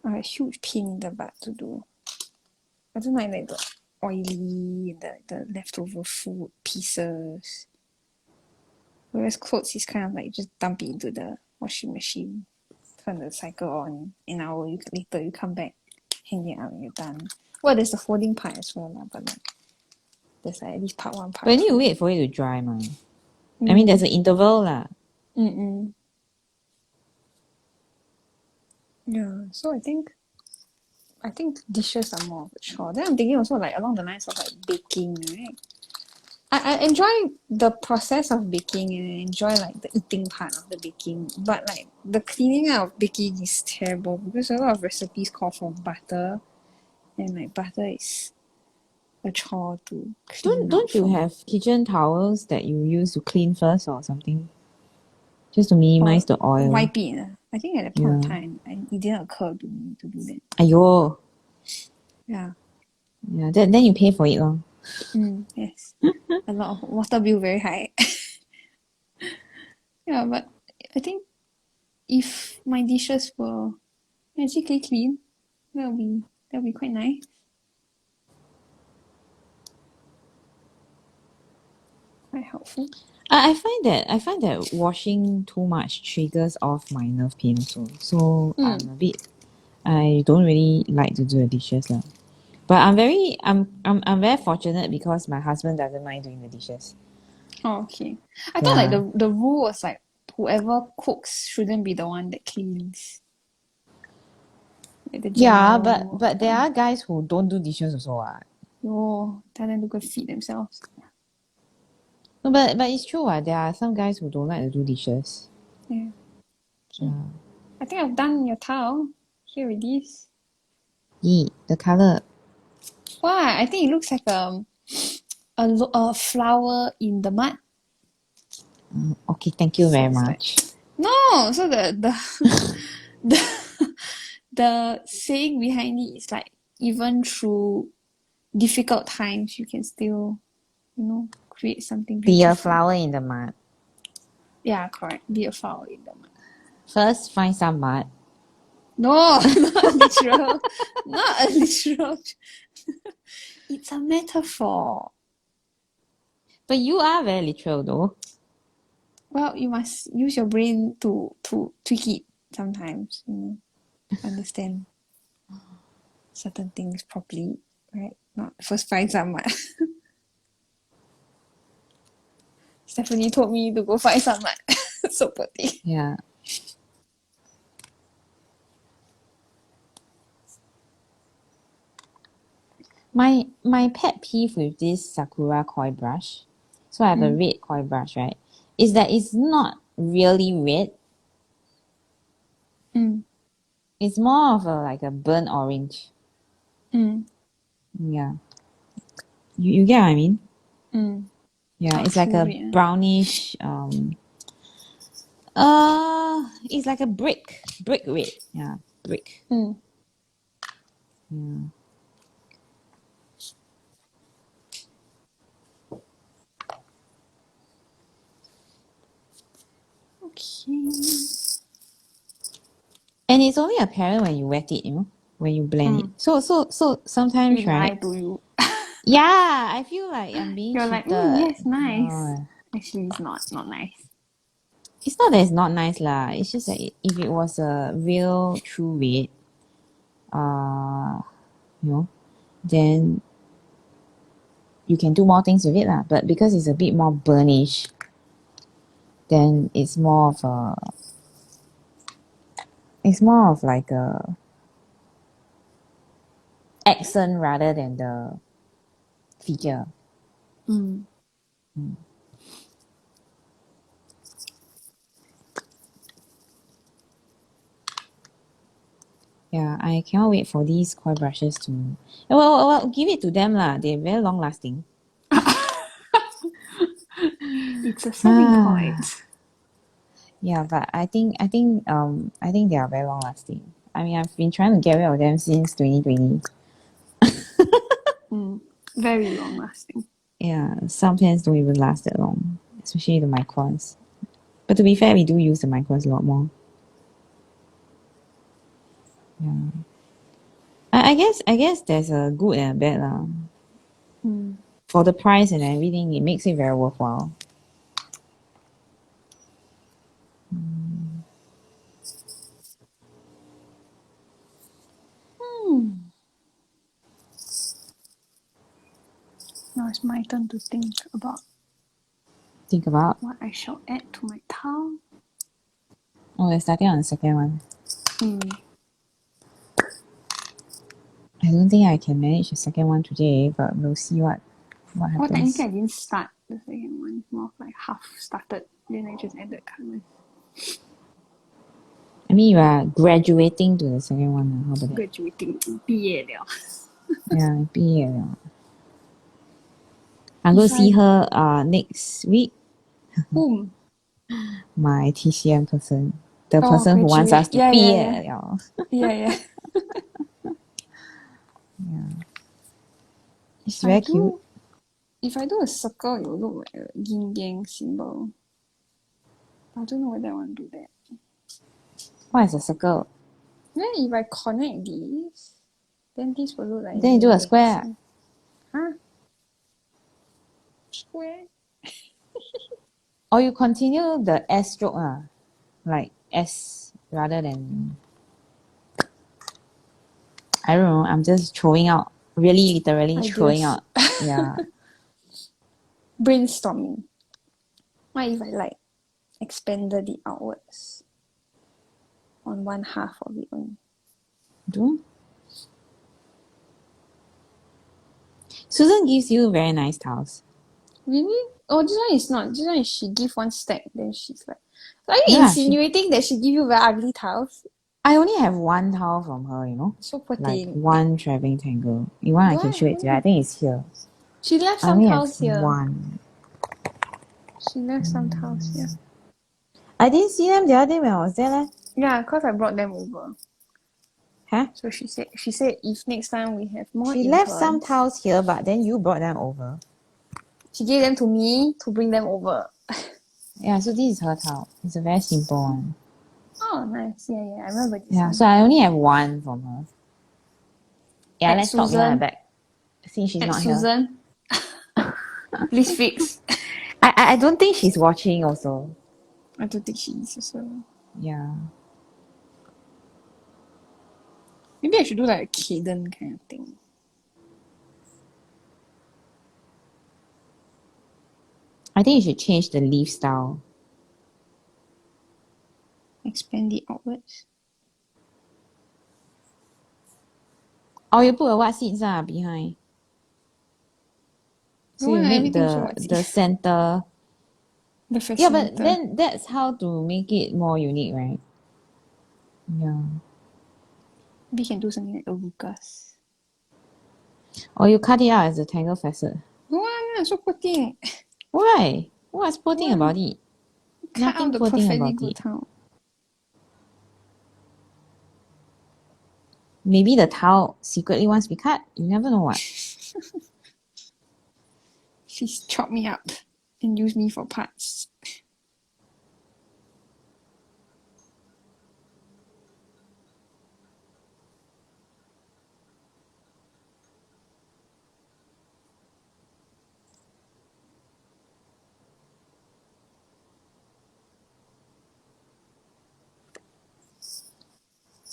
are a huge pain in the butt to do. I don't like the oily, the leftover food pieces. Whereas clothes is kind of like just dump it into the washing machine, turn the cycle on, an hour later you come back, hang it out and you're done. Well, there's the folding part as well, but like, there's like at least part one, part But you need two. to wait for it to dry, man. I mean, there's an interval lah. Yeah, so I think dishes are more of a chore. Then I'm thinking also like along the lines of like baking, right? I enjoy the process of baking and I enjoy like the eating part of the baking. But like the cleaning out of baking is terrible because a lot of recipes call for butter and like butter is a chore to clean Don't you have kitchen towels that you use to clean first or something? Just to minimize the oil. Wipe it. I think at that point of time, it didn't occur to me to do that. Aiyo. Yeah. Yeah, then you pay for it lor. Yes. A lot of water bill very high. Yeah, but I think if my dishes were magically clean, that'll be quite nice. Quite helpful. I find that washing too much triggers off my nerve pain also. So I don't really like to do the dishes lah. But I'm very fortunate because my husband doesn't mind doing the dishes. Oh, okay. I thought like the rule was like whoever cooks shouldn't be the one that cleans. Like the but there are guys who don't do dishes also. Tell them to go feed themselves. No, but it's true. There are some guys who don't like to do dishes. Yeah. Okay. I think I've done your towel. Here it is. Yeah, the color. Wow, I think it looks like a flower in the mud. Okay, thank you very much. No, so the saying behind it is like even through difficult times you can still, create something beautiful. Be a flower in the mud. Yeah, correct. Be a flower in the mud. First, find some mud. No, not literal. Not a literal. It's a metaphor. But you are very literal though. Well, you must use your brain to tweak it sometimes, understand certain things properly, right? Not first find someone. Stephanie told me to go find someone. So poor thing. Yeah. My pet peeve with this Sakura koi brush, so I have a red koi brush, right? Is that it's not really red. Mm. It's more of like a burnt orange. Mm. Yeah. You get what I mean? Mm. Yeah, Not it's like too a red. brownish it's like a brick red. Yeah, brick. Mm. Yeah. Okay. And it's only apparent when you wet it, when you blend it. So We sometimes, lie right? to you. Yeah, I feel like I'm being You're like, cheated. yes, nice. No, Actually, it's not nice. it's not that it's not nice lah. It's just that if it was a real true red, uh, then you can do more things with it lah. But because it's a bit more burnish, then it's more of like a accent rather than the feature. Mm. Yeah, I cannot wait for these koi brushes to. Well, give it to them lah. They're very long lasting. It's a selling Ah, point. yeah, but I think they are very long lasting. I mean, I've been trying to get rid of them since 2020. Very long lasting. Yeah, some pens don't even last that long, especially the microns. But to be fair, we do use the microns a lot more. Yeah. I guess there's a good and a bad lah. For the price and everything, it makes it very worthwhile. Now it's my turn to think about Think about. what I shall add to my towel. Oh, we're starting on the second one. I don't think I can manage the second one today, but we'll see what Well, happens. technically I didn't start the second one. More of like half started. Then I just added colors. I mean, you are graduating to the second one. How about that? Graduating 毕业了. Yeah, 毕业了. I'm going to see her next week. Whom? My TCM person. The person who wants us to Yeah. 毕业了. Yeah. It's very cute. If I do a circle, it will look like a yin yang symbol. I don't know whether I want to do that. What is a circle? Then if I connect these, then this will look like Then you do a square. Huh? Square? Or you continue the S stroke, like S rather than. I don't know. I'm just throwing out, really literally Ideas. throwing out. Yeah. Brainstorming. What if I like expanded it outwards on one half of it only? Do. Susan gives you very nice tiles. Really? Oh, this one is not. This one is she give one stack, then she's like, are you Yeah, insinuating that she give you very ugly tiles? I only have one tile from her, So poor like thing. one traveling tangle. You want I can show it to you. I think it's here. She left I some only tiles have here. one. She left some tiles here. I didn't see them the other day when I was there. Leh. Yeah, because I brought them over. Huh? So she said if next time we have more She interns, left some tiles here, but then you brought them over. she gave them to me to bring them over. Yeah, so this is her tile. It's a very simple one. Oh, nice. Yeah, I remember this Yeah, one. so I only have one from her. Yeah, let's talk behind her back. Since she's not Susan, here. please fix. I don't think she's watching also. I don't think she is also. Yeah. Maybe I should do like a cadence kind of thing. I think you should change the leaf style. Expand the outwards. Or you put a what seeds behind. So you make Everything so the center. the Yeah, but center. then that's how to make it more unique, right? Yeah. Maybe you can do something like a Lucas. Or you cut it out as a tangle facet. No, so poor thing. Why? What's poor thing about it? Cut out Nothing the poor thing perfectly about good it. towel. Maybe the towel secretly wants to be cut. You never know what. She's chopped me up and used me for parts.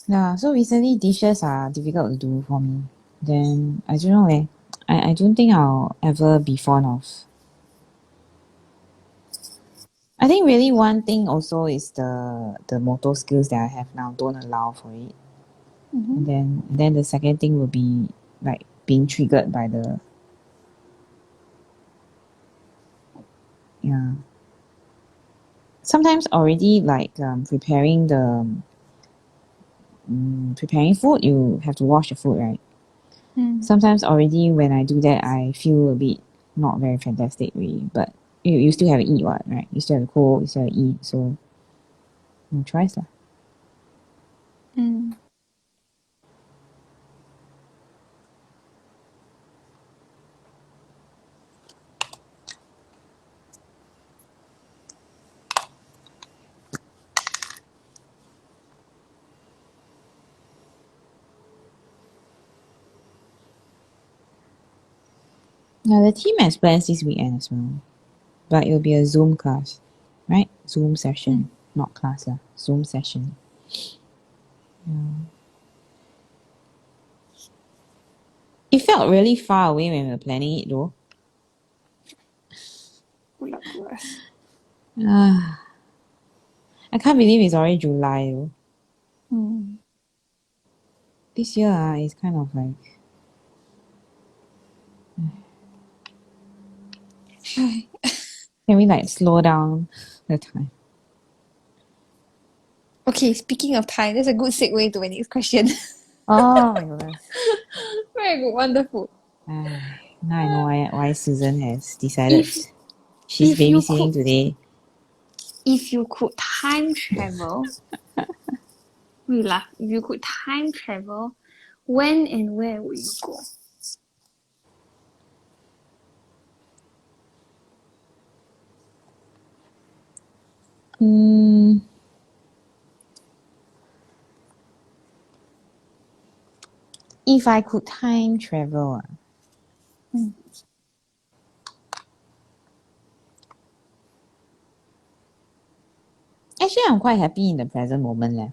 Yeah, so recently dishes are difficult to do for me. Then I don't know I don't think I'll ever be fond of. I think really one thing also is the motor skills that I have now don't allow for it. Mm-hmm. And then the second thing will be like being triggered by the yeah. Sometimes already like preparing food, you have to wash the food, right? Sometimes already when I do that, I feel a bit not very fantastic really, but you still have to eat what, right? You still have to cook, you still have to eat, so no choice lah. Now the team has plans this weekend as well, but it'll be a Zoom class, right? Zoom session, not class lah. Zoom session. Yeah. It felt really far away when we were planning it though. Good luck to us. I can't believe it's already July though. This year is kind of like can we like slow down the time? Okay, speaking of time, that's a good segue to my next question. Oh my goodness. Very good, wonderful. Now I know why Susan has decided If she's if you babysitting could today. if you could time travel, we laugh. If you could time travel, when and where would you go? If I could time travel. Actually, I'm quite happy in the present moment leh.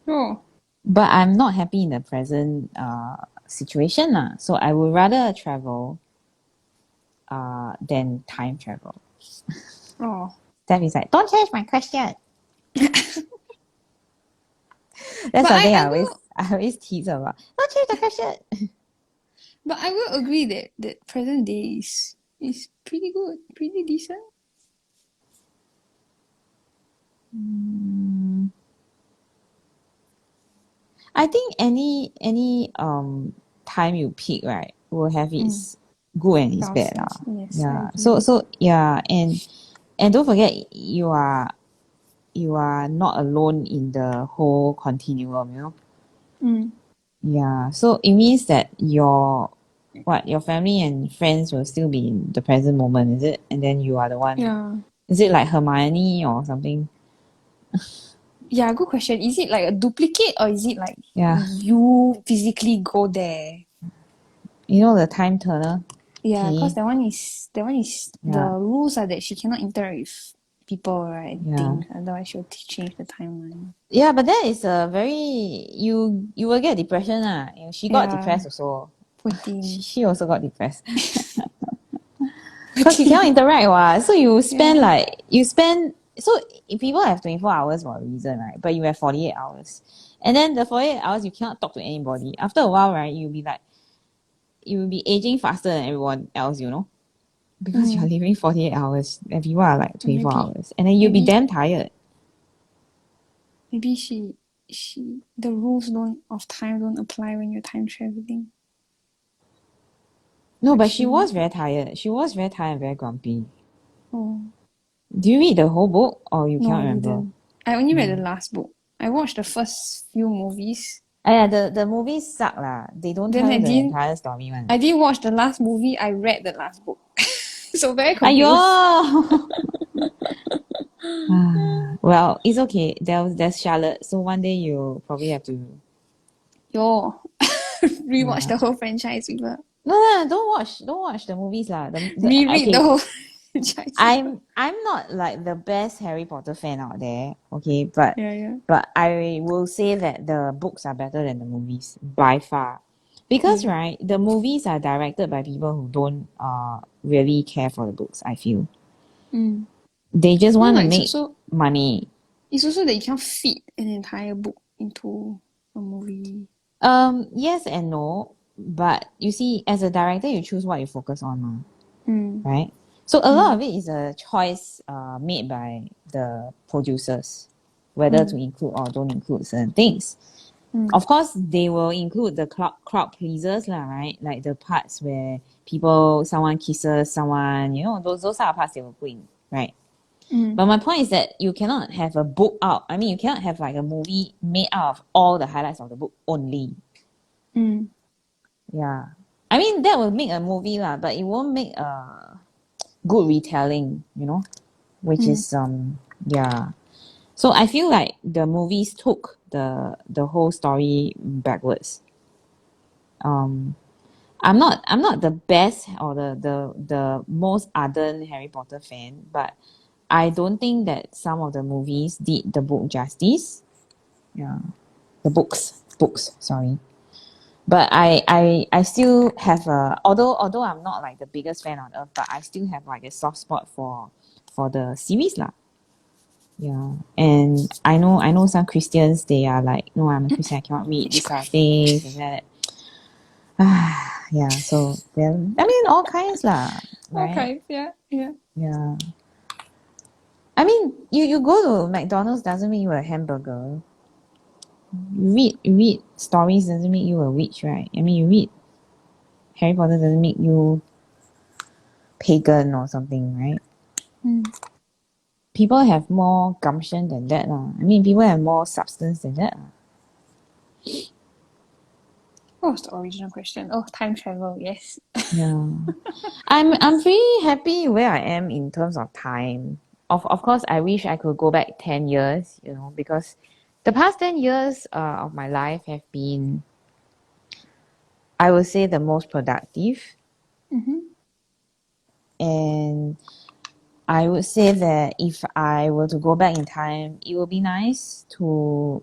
Oh. But I'm not happy in the present situation lah. So I would rather travel than time travel. Oh. Steph is like, don't change my question. That's But something I I always tease about. Don't change the question. But I will agree that present day is pretty good, pretty decent. I think any time you pick, right, will have its good and its bad lah. Downsides. Yes, I Yeah. agree. So yeah, and don't forget you are not alone in the whole continuum, you know. Yeah. So it means that your family and friends will still be in the present moment, is it? And then you are the one. Yeah. Is it like Hermione or something? Yeah, good question. Is it like a duplicate or is it like Yeah. you physically go there? You know the time turner? Yeah, because Okay. that one is the Yeah. rules are that she cannot interact with people, right? I think. Otherwise, you'll change the timeline. Yeah, but that is a very you will get depression. She got depressed also. Poor thing. She also got depressed. Because you cannot interact, so you spend so if people have 24 hours for a reason, right? But you have 48 hours. And then the 48 hours you cannot talk to anybody. After a while, right, you will be aging faster than everyone else, because you're living 48 hours and people are like 24 hours. And then you'll be damn tired. Maybe the rules of time don't apply when you're time traveling. No, but she was very tired. She was very tired and very grumpy. Oh. Do you read the whole book or you No, can't I remember? didn't. I only read the last book. I watched the first few movies. Yeah, the movies suck lah. They don't tell you the entire story one. I didn't watch the last movie. I read the last book. So very confused. Aiyo! Well, it's okay. There's Charlotte. So one day you'll probably have to... rewatch the whole franchise with her. No, don't watch the movies lah. Reread the whole franchise. I'm not like the best Harry Potter fan out there, okay? But I will say that the books are better than the movies by far. Because right, the movies are directed by people who don't really care for the books, I feel. They just want to make money. It's also that you can't fit an entire book into a movie. Yes and no. But you see, as a director, you choose what you focus on, right? So a lot of it is a choice made by the producers, whether to include or don't include certain things. Of course, they will include the crowd pleasers, right? Like the parts where someone kisses someone, those are parts they will put in, right? But my point is that you cannot have a book out. I mean, you cannot have like a movie made out of all the highlights of the book only. Yeah. I mean, that will make a movie lah, but it won't make a good retelling, which is, yeah. So I feel like the movies took the whole story backwards. I'm not the best or the most ardent Harry Potter fan, but I don't think that some of the movies did the book justice. Yeah. The books, sorry. But I still have although I'm not like the biggest fan on earth, but I still have like a soft spot for the series lah. Yeah. And I know some Christians, they are like, no, I'm a Christian, I cannot read these kind of things and that. Yeah, so well, I mean all kinds lah. Right? All kinds, yeah. Yeah. I mean you go to McDonald's doesn't make you a hamburger. You read stories doesn't make you a witch, right? I mean, you read Harry Potter doesn't make you pagan or something, right? People have more gumption than that. I mean, people have more substance than that. What was the original question? Oh, time travel, yes. Yeah. I'm pretty happy where I am in terms of time. Of course, I wish I could go back 10 years, because the past 10 years of my life have been, I would say, the most productive. And I would say that if I were to go back in time, it would be nice to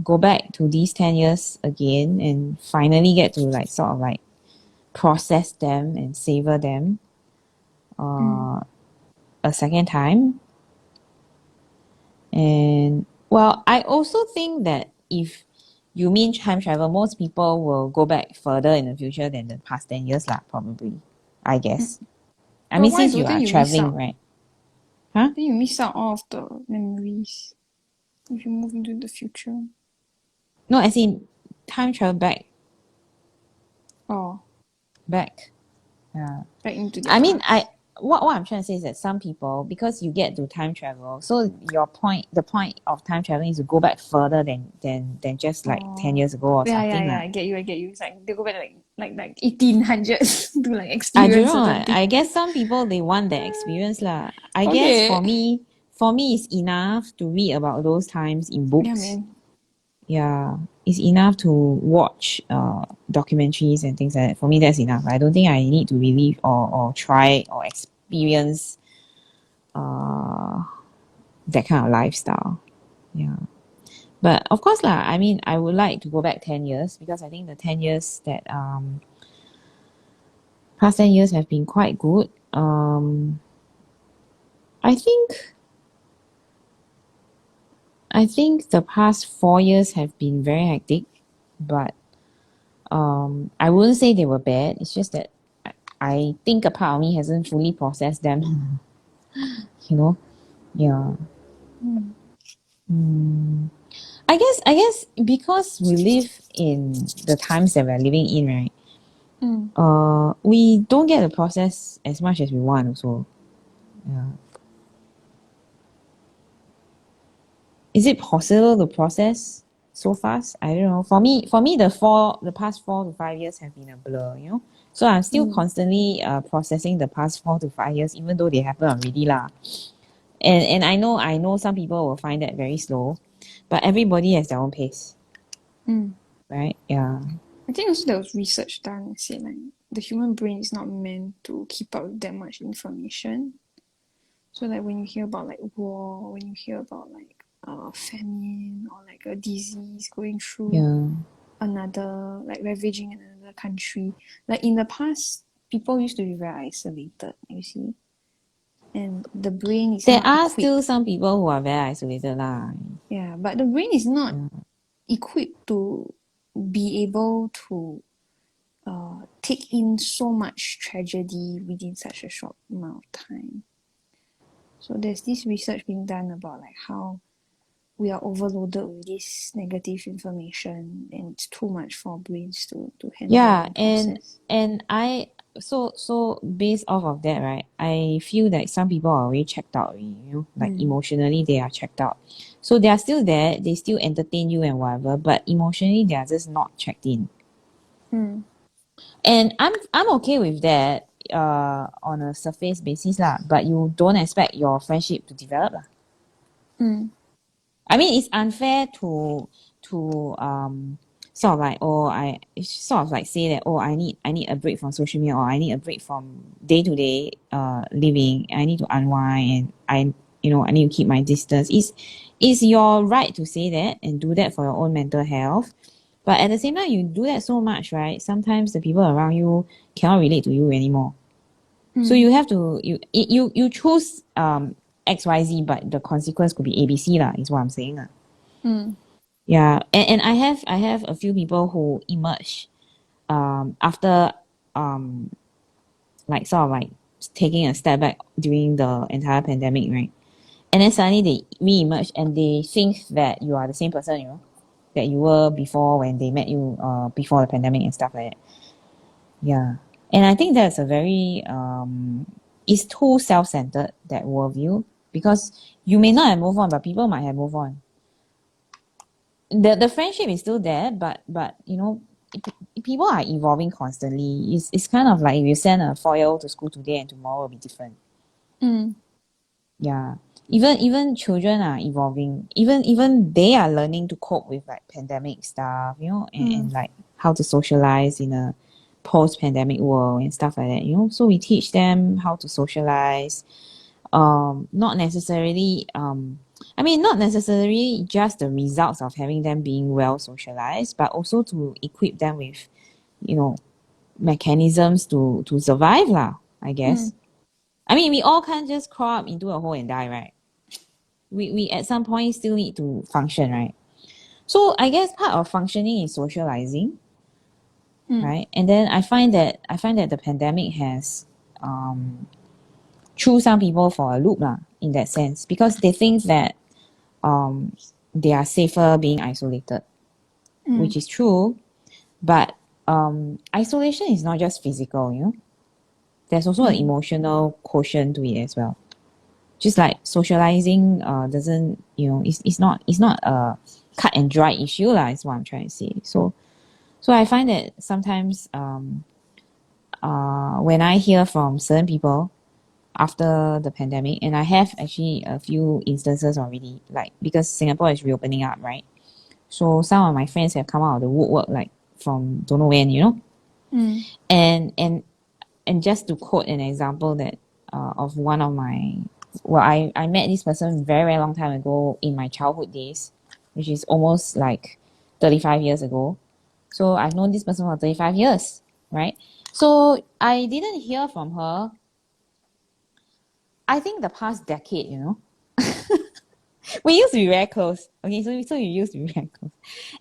go back to these 10 years again and finally get to like sort of like process them and savor them a second time. And well, I also think that if you mean time travel, most people will go back further in the future than the past 10 years lah, probably, I guess. I mean, since you are traveling, right? Then you miss out all of the memories if you move into the future. No, as in time travel back. Oh. Back. Yeah. Back into the mean, what I'm trying to say is that some people, because you get to time travel, so the point of time traveling is to go back further than just like 10 years ago or something. Yeah, I get you. It's like they go back like 1800s to like experience. I don't know. I guess some people they want that experience lah. I guess for me it's enough to read about those times in books. Yeah, man. Yeah, it's enough to watch documentaries and things like that. For me, that's enough. I don't think I need to relive or try or experience that kind of lifestyle. Yeah. But of course lah, I mean, I would like to go back 10 years because I think the 10 years that past 10 years have been quite good. I think the past 4 years have been very hectic, but I wouldn't say they were bad. It's just that I think a part of me hasn't fully processed them. You know? Yeah. I guess because we live in the times that we're living in, right? We don't get to process as much as we want also. Yeah. Is it possible to process so fast? I don't know. For me, the past 4 to 5 years have been a blur, you know. So I'm still constantly processing the past 4 to 5 years, even though they happen already lah. And I know some people will find that very slow, but everybody has their own pace. Right? Yeah. I think also there was research done and said like the human brain is not meant to keep up with that much information. So like when you hear about like war, when you hear about like famine or like a disease going through another, like ravaging another country, like in the past people used to be very isolated, you see, and the brain is There not are equipped. still some people who are very isolated lah. Yeah, but the brain is not equipped to be able to take in so much tragedy within such a short amount of time. So there's this research being done about like how we are overloaded with this negative information and it's too much for our brains to handle and process. And I so based off of that, right, I feel that some people are already checked out already, you know, like emotionally they are checked out. So they are still there, they still entertain you and whatever, but emotionally they are just not checked in. And I'm okay with that on a surface basis lah, but you don't expect your friendship to develop lah. I mean, it's unfair to sort of like sort of like say that I need a break from social media, or I need a break from day to day living. I need to unwind, and I need to keep my distance. It's your right to say that and do that for your own mental health. But at the same time, you do that so much, right? Sometimes the people around you cannot relate to you anymore. So you have to you choose XYZ, but the consequence could be ABC lah, is what I'm saying lah. Yeah, and I have a few people who emerge after like sort of like taking a step back during the entire pandemic, right? And then suddenly they re-emerge and they think that you are the same person, you know, that you were before when they met you before the pandemic and stuff like that. Yeah. And I think that's a very it's too self-centered, that worldview, because you may not have moved on, but people might have moved on. The friendship is still there, but you know, people are evolving constantly. It's kind of like if you send a 4-year-old to school today and tomorrow will be different. Yeah. Even children are evolving. Even they are learning to cope with like pandemic stuff, you know, and like how to socialize in a post-pandemic world and stuff like that, you know. So we teach them how to socialize. Not necessarily not necessarily just the results of having them being well socialized, but also to equip them with, you know, mechanisms to survive lah, I guess. I mean, we all can't just crawl up into a hole and die, right? We at some point still need to function, right? So I guess part of functioning is socializing, right? And then I find that the pandemic has threw some people for a loop lah, in that sense, because they think that they are safer being isolated, which is true, but isolation is not just physical, you know. There's also an emotional quotient to it as well. Just like socializing doesn't, you know, it's not a cut and dry issue lah, is what I'm trying to say. So I find that sometimes when I hear from certain people after the pandemic, and I have actually a few instances already, like because Singapore is reopening up, right? So some of my friends have come out of the woodwork, like from don't know when, you know. And just to quote an example that of one of my well, I met this person very, very long time ago in my childhood days, which is almost like 35 years ago. So I've known this person for 35 years, right? So I didn't hear from her, I think the past decade, you know. We used to be very close. Okay, so we used to be very close.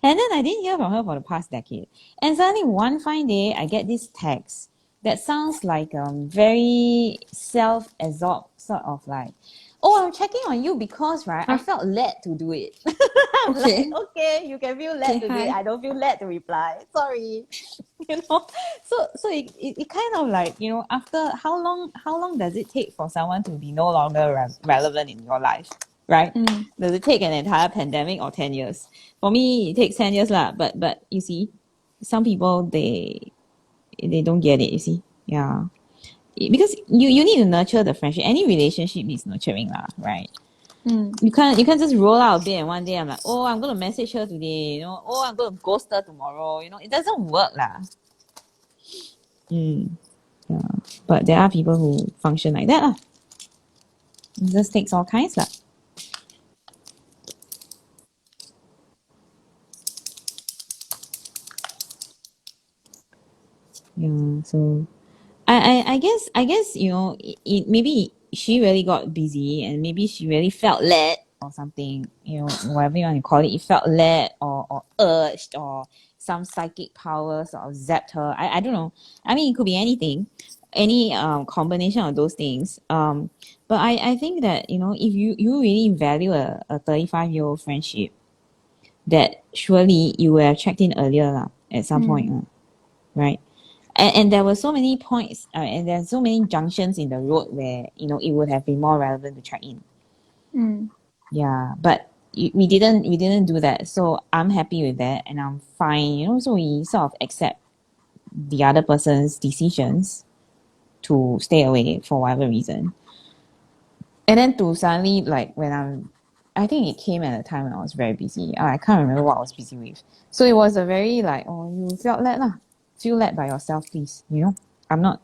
And then I didn't hear from her for the past decade. And suddenly one fine day, I get this text that sounds like very self-absorbed, sort of like, oh, I'm checking on you because, right, I felt led to do it. I'm Okay. like, okay, you can feel led to do it. Hi. I don't feel led to reply. Sorry. You know, so it kind of like, you know, after how long does it take for someone to be no longer relevant in your life, right? Does it take an entire pandemic or 10 years? For me, it takes 10 years lah. But you see, some people they don't get it. You see, yeah, because you need to nurture the friendship. Any relationship needs nurturing lah, right? You can't just roll out a bit and one day I'm like, oh, I'm gonna message her today, you know, oh, I'm gonna ghost her tomorrow, you know, it doesn't work lah. Yeah, but there are people who function like that lah. It just takes all kinds lah. Yeah, so I guess you know maybe she really got busy and maybe she really felt led or something, you know, whatever you want to call it. It felt led or urged or some psychic power sort of zapped her. I don't know. I mean, it could be anything, any combination of those things. But I think that, you know, if you really value a 35-year-old friendship, that surely you would have checked in earlier lah, at some point, right? And there were so many points, and there's so many junctions in the road where, you know, it would have been more relevant to check in. Yeah, but we didn't do that. So I'm happy with that, and I'm fine. You know, so we sort of accept the other person's decisions to stay away for whatever reason. And then to suddenly, like, I think it came at a time when I was very busy. I can't remember what I was busy with. So it was a very like, oh, you felt led lah. Feel led by yourself, please. You know, I'm not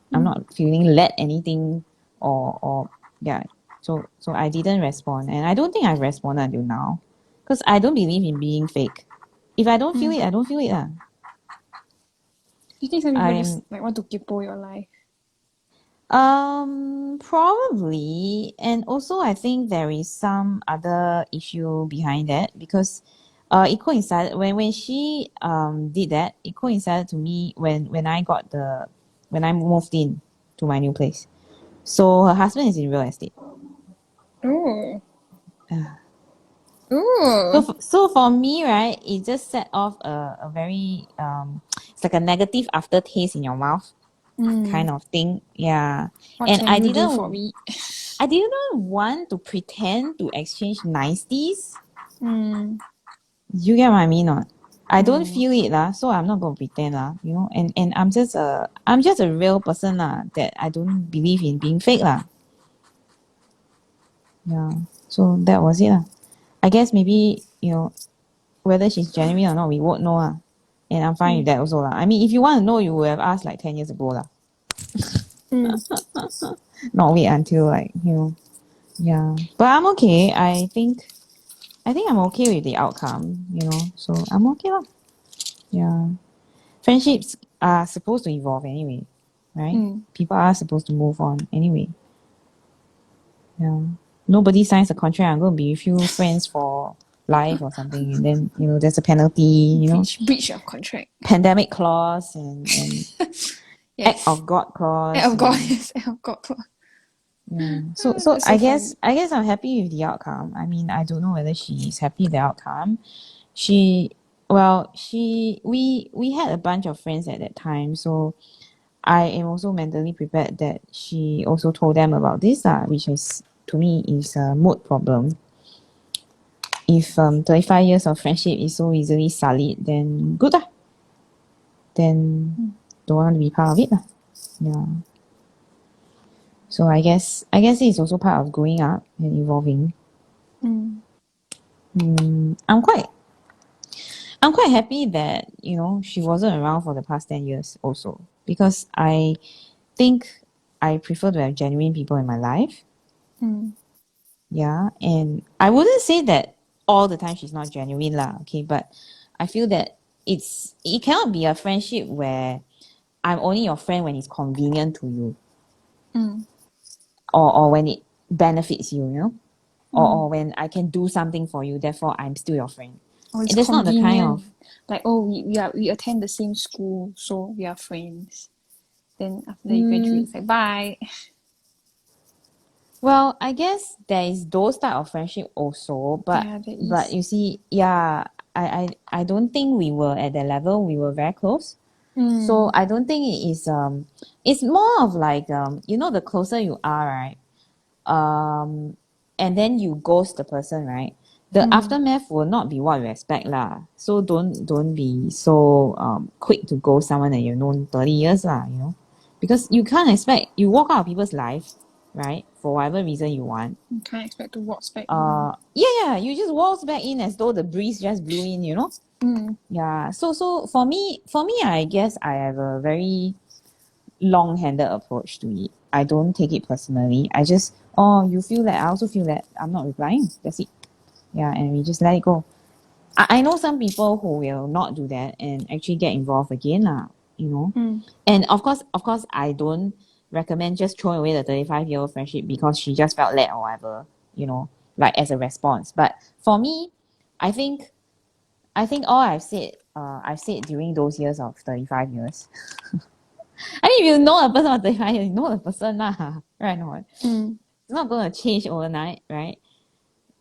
feeling led anything or yeah. So I didn't respond, and I don't think I've responded until now, because I don't believe in being fake. If I don't feel it, I don't feel it lah. You think some people just like want to kaypoh your life? Probably, and also I think there is some other issue behind that, because it coincided when she did that. It coincided to me when I moved in to my new place. So her husband is in real estate. Oh. So for me, right, it just set off a very it's like a negative aftertaste in your mouth kind of thing. Yeah. What And can I you do didn't for me? I didn't want to pretend to exchange niceties. You get what I mean, not? I don't feel it lah, so I'm not gonna pretend lah, you know. And I'm just a real person lah, that I don't believe in being fake lah. Yeah. So that was it lah. I guess maybe, you know, whether she's genuine or not, we won't know lah. And I'm fine with that also lah. I mean, if you want to know, you would have asked like 10 years ago lah. Not wait until like, you know. Yeah. But I'm okay. I think I'm okay with the outcome, you know. So I'm okay lah. Yeah. Friendships are supposed to evolve anyway, right? People are supposed to move on anyway. Yeah. Nobody signs a contract, I'm going to be with you friends for life or something, and then, you know, there's a penalty, you know. Breach of contract. Pandemic clause and Yes. act of God clause. Act of God, yes. Act of God clause. Yeah. So I guess I'm happy with the outcome. I mean, I don't know whether she's happy with the outcome. We had a bunch of friends at that time, so I am also mentally prepared that she also told them about this, which is, to me, is a mood problem. If 35 years of friendship is so easily sullied, then good lah. Then don't want to be part of it lah. Yeah. So I guess it's also part of growing up and evolving. I'm quite happy that, you know, she wasn't around for the past 10 years also, because I think I prefer to have genuine people in my life. Yeah, and I wouldn't say that all the time she's not genuine lah, okay, but I feel that it cannot be a friendship where I'm only your friend when it's convenient to you, or when it benefits you, you know, or when I can do something for you, therefore I'm still your friend. Or it's And that's not the kind convenient. of Like, oh, we attend the same school, so we are friends. Then after that you graduate, it's like bye. well, I guess there is those type of friendship also, but Yeah, there but is. you see, yeah, I don't think we were at that level. We were very close. So I don't think it is it's more of like you know, the closer you are, right? And then you ghost the person, right? The aftermath will not be what you expect lah. So don't be so quick to ghost someone that you've known 30 years lah, you know. Because you can't expect you walk out of people's life, right? For whatever reason you want. You can't expect to walk back in. Yeah, you just waltz back in as though the breeze just blew in, you know? Yeah. So for me I guess I have a very long-handed approach to it. I don't take it personally. I just, oh, you feel that, I also feel that, I'm not replying. That's it. Yeah, and we just let it go. I know some people who will not do that and actually get involved again, you know. And of course, I don't recommend just throwing away the 35-year-old friendship because she just felt led or whatever, you know, like as a response. But for me, I think all I've said during those years of 35 years. I mean, if you know a person for 35 years, you know the person lah, right? No, it's not going to change overnight, right?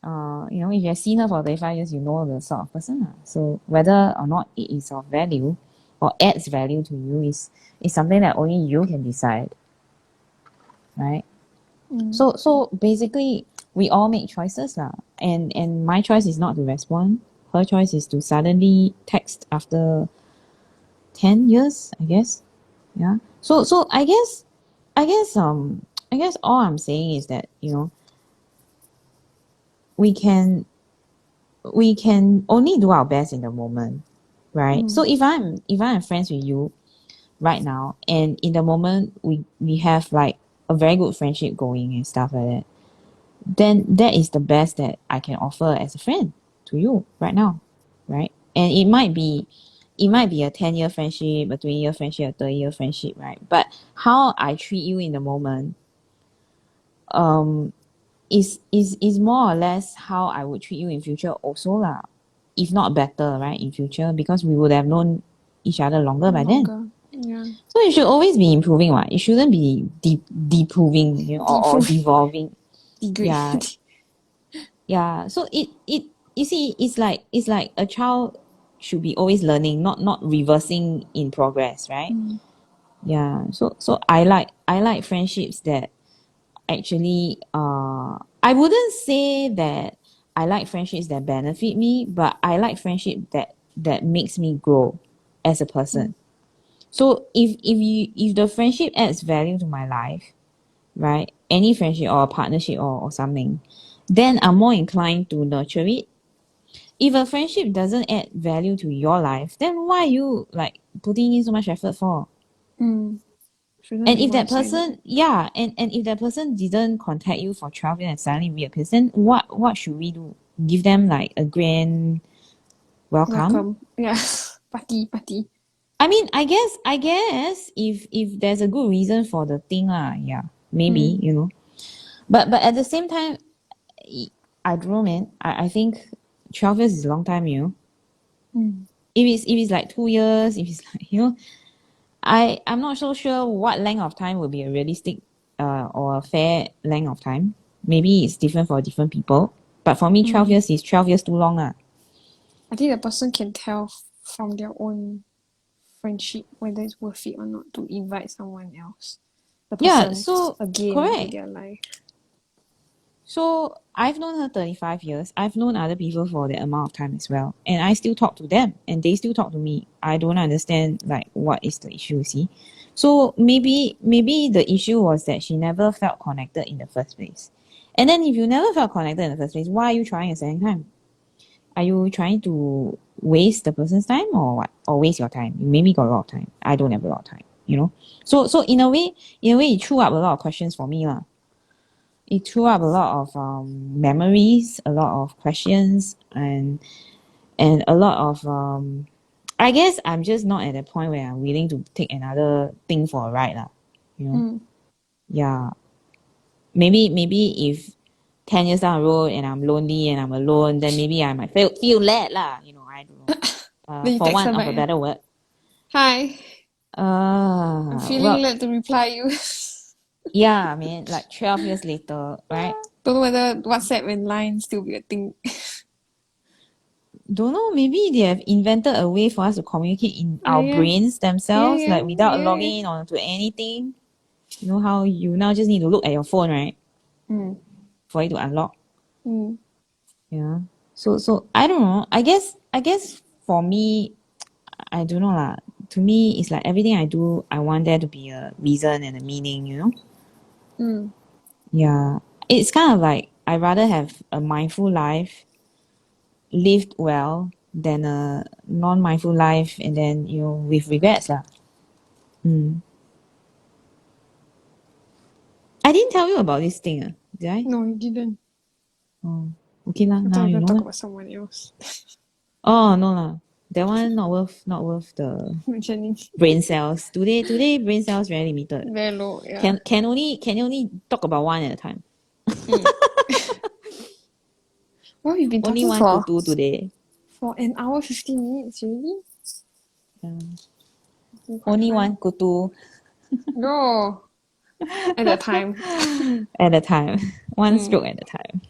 You know, if you have seen her for 35 years, you know the sort of person lah. So whether or not it is of value or adds value to you is something that only you can decide, right? So basically, we all make choices lah, and my choice is not to respond. Her choice is to suddenly text after 10 years, I guess. Yeah. So I guess all I'm saying is that, you know, we can only do our best in the moment, right? So if I'm friends with you right now and in the moment we have like a very good friendship going and stuff like that, then that is the best that I can offer as a friend to you right now, right? And it might be a 10-year friendship, a 20-year friendship, a 30-year friendship, right? But how I treat you in the moment is more or less how I would treat you in future also lah. If not better, right, in future, because we would have known each other longer by then. Yeah. So you should always be improving, right? It shouldn't be deproving, you know, or devolving. Yeah. Yeah. So it you see, it's like a child should be always learning, not reversing in progress, right? Yeah. So I like friendships that actually I wouldn't say that I like friendships that benefit me, but I like friendship that makes me grow as a person. So if the friendship adds value to my life, right? Any friendship or partnership or something, then I'm more inclined to nurture it. If a friendship doesn't add value to your life, then why are you like putting in so much effort for? And if that person, yeah, and if that person didn't contact you for 12 years and suddenly reappears, then what should we do? Give them like a grand welcome? Yeah. Party. I mean, I guess if there's a good reason for the thing, yeah, maybe, you know. But at the same time, I don't know, man. I think 12 years is a long time, you know. If it's like 2 years, if it's like, you know, I'm not so sure what length of time will be a realistic or a fair length of time. Maybe it's different for different people. But for me, 12 years is 12 years too long. I think the person can tell from their own friendship whether it's worth it or not to invite someone else. The person Yeah, so again correct. into their life. So I've known her 35 years. I've known other people for that amount of time as well. And I still talk to them and they still talk to me. I don't understand like what is the issue, see? So maybe the issue was that she never felt connected in the first place. And then if you never felt connected in the first place, why are you trying a second time? Are you trying to waste the person's time or what? Or waste your time? You maybe got a lot of time. I don't have a lot of time, you know? So in a way it threw up a lot of questions for me lah. it threw up a lot of memories, a lot of questions, and a lot of I guess I'm just not at a point where I'm willing to take another thing for a ride lah. You know? Yeah. Maybe if 10 years down the road and I'm lonely and I'm alone, then maybe I might feel led lah. You know, I don't know. Then you For text her want of back. a better word. Hi. I'm feeling Well, led to reply you. yeah, I mean, like 12 years later, right? Don't know whether WhatsApp and Line still be a thing. Don't know, maybe they have invented a way for us to communicate in our Yeah. brains themselves, Yeah. like without logging in onto anything. You know how you now just need to look at your phone, right? For it to unlock. Yeah. So I don't know. I guess for me, I don't know lah. To me, it's like everything I do, I want there to be a reason and a meaning, you know? Yeah. It's kind of like I rather have a mindful life lived well than a non-mindful life and then, you know, with regrets lah. I didn't tell you about this thing, did I? No, you didn't. Oh, okay lah. I thought Now you you were going to know talk lah. about someone else. Oh no lah. That one not worth the Jenny. brain cells. Today brain cells very limited. Very low, yeah. Can only talk about one at a time. Well, we've been Only talking one kutu today. for an hour 50 minutes really. Only one kutu No. At a time. at a time. One stroke at a time.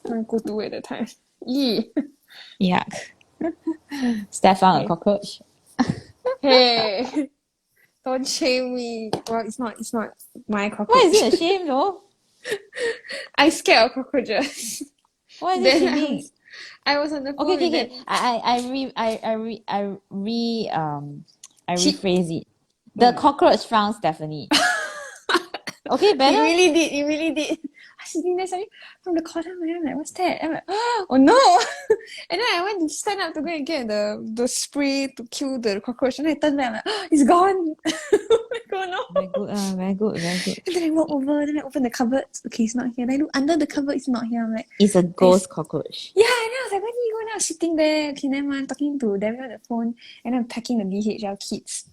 One kutu at a time. Yee. Yuck. Steph found a cockroach. Hey. Don't shame me. Well, it's not my cockroach. Why is it a shame though? I scared of cockroaches. Why is it Then shaming? I was on the phone with Okay. them. I rephrase it. The cockroach found Stephanie. Okay, better. You really did. I was sitting there suddenly from the corner of my eye, I'm like, what's that? I'm like, oh no! And then I went to stand up to go and get the spray to kill the cockroach. And I turned back, I'm like, oh, it's gone! Oh my god, no! Very good. And then I walk over, then I open the cupboard. Okay, it's not here. Then I look under the cupboard, it's not here. I'm like, It's a ghost cockroach. yeah, and then I was like, where did you go? And I was sitting there, okay, then I'm talking to Debbie on the phone, and I'm packing the DHL kits.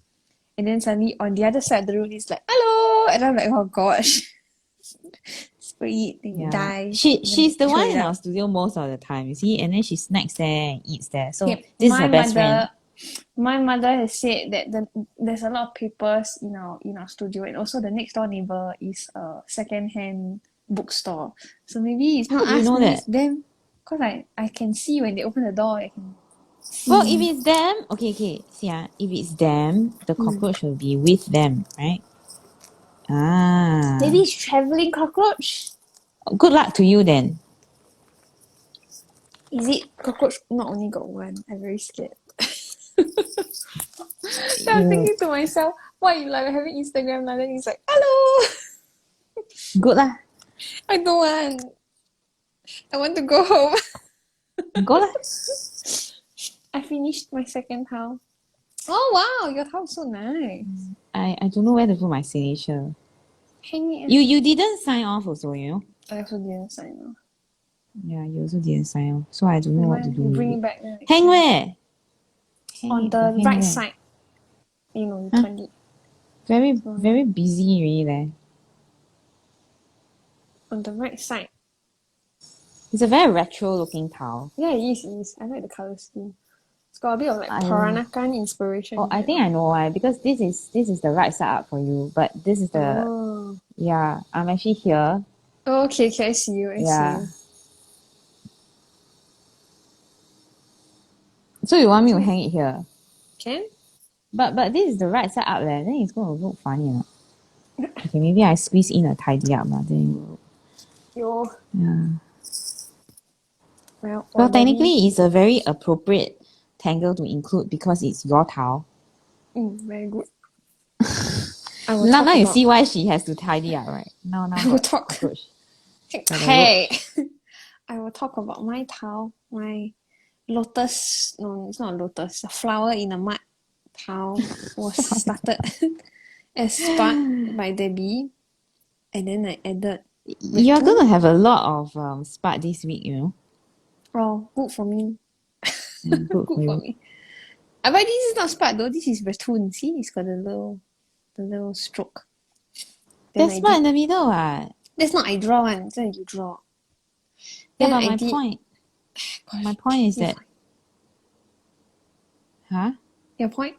And then suddenly on the other side of the room, it's like, hello! And I'm like, oh gosh. Spray it, then you die. She's the one in out. our studio most of the time, you see, and then she snacks there and eats there. So Okay, this is her best friend. My mother has said that there's a lot of papers in our studio, and also the next door neighbor is a second-hand bookstore. So maybe it's not How do you us, know maybe that? it's them. Because I can see when they open the door, I can see. Well, if it's them, okay. See, if it's them, the cockroach will be with them, right? Maybe it's traveling cockroach. Good luck to you then. Is it cockroach? Not only got one. I'm very scared. So I'm thinking to myself, why you like having Instagram now? Then he's like, hello. Good lah. I don't want. I want to go home. Go lah. I finished my second house. Oh wow, your house so nice. I don't know where to put my signature. Hang it. You didn't sign off also, you know? I also didn't sign off. Yeah, you also didn't sign off. So I don't know what to do. You with bring it. it back then. Hang where? On the right side. You turn it. Very busy really there. On the right side. It's a very retro looking tile. Yeah, it is. I like the colour scheme. It's got a bit of like Peranakan inspiration. Oh, I think I know why. Because this is the right side up for you, but this is the yeah. I'm actually here. Oh, okay, I see you. I see you. So you want me to hang it here? Can? But this is the right side up there. Then it's going to look funny, you know? Okay, maybe I squeeze in a tidy up, then yeah. Well, technically, it's a very appropriate tangle to include because it's your towel. Very good. Now you see why she has to tidy up, right? Now I will talk. Hey, I will talk about my towel, my lotus. No, it's not a lotus. A flower in a mud towel was started as spark by Debbie, and then I added You're going to have a lot of spark this week, you know. Oh, good for me. Good Good for for you. me. But this is not spark though. This is ratoon. See, it's got the little stroke. Then There's spark in the middle, what? That's not I draw one. Then you draw. Yeah, Then but my point is that, huh? Your point?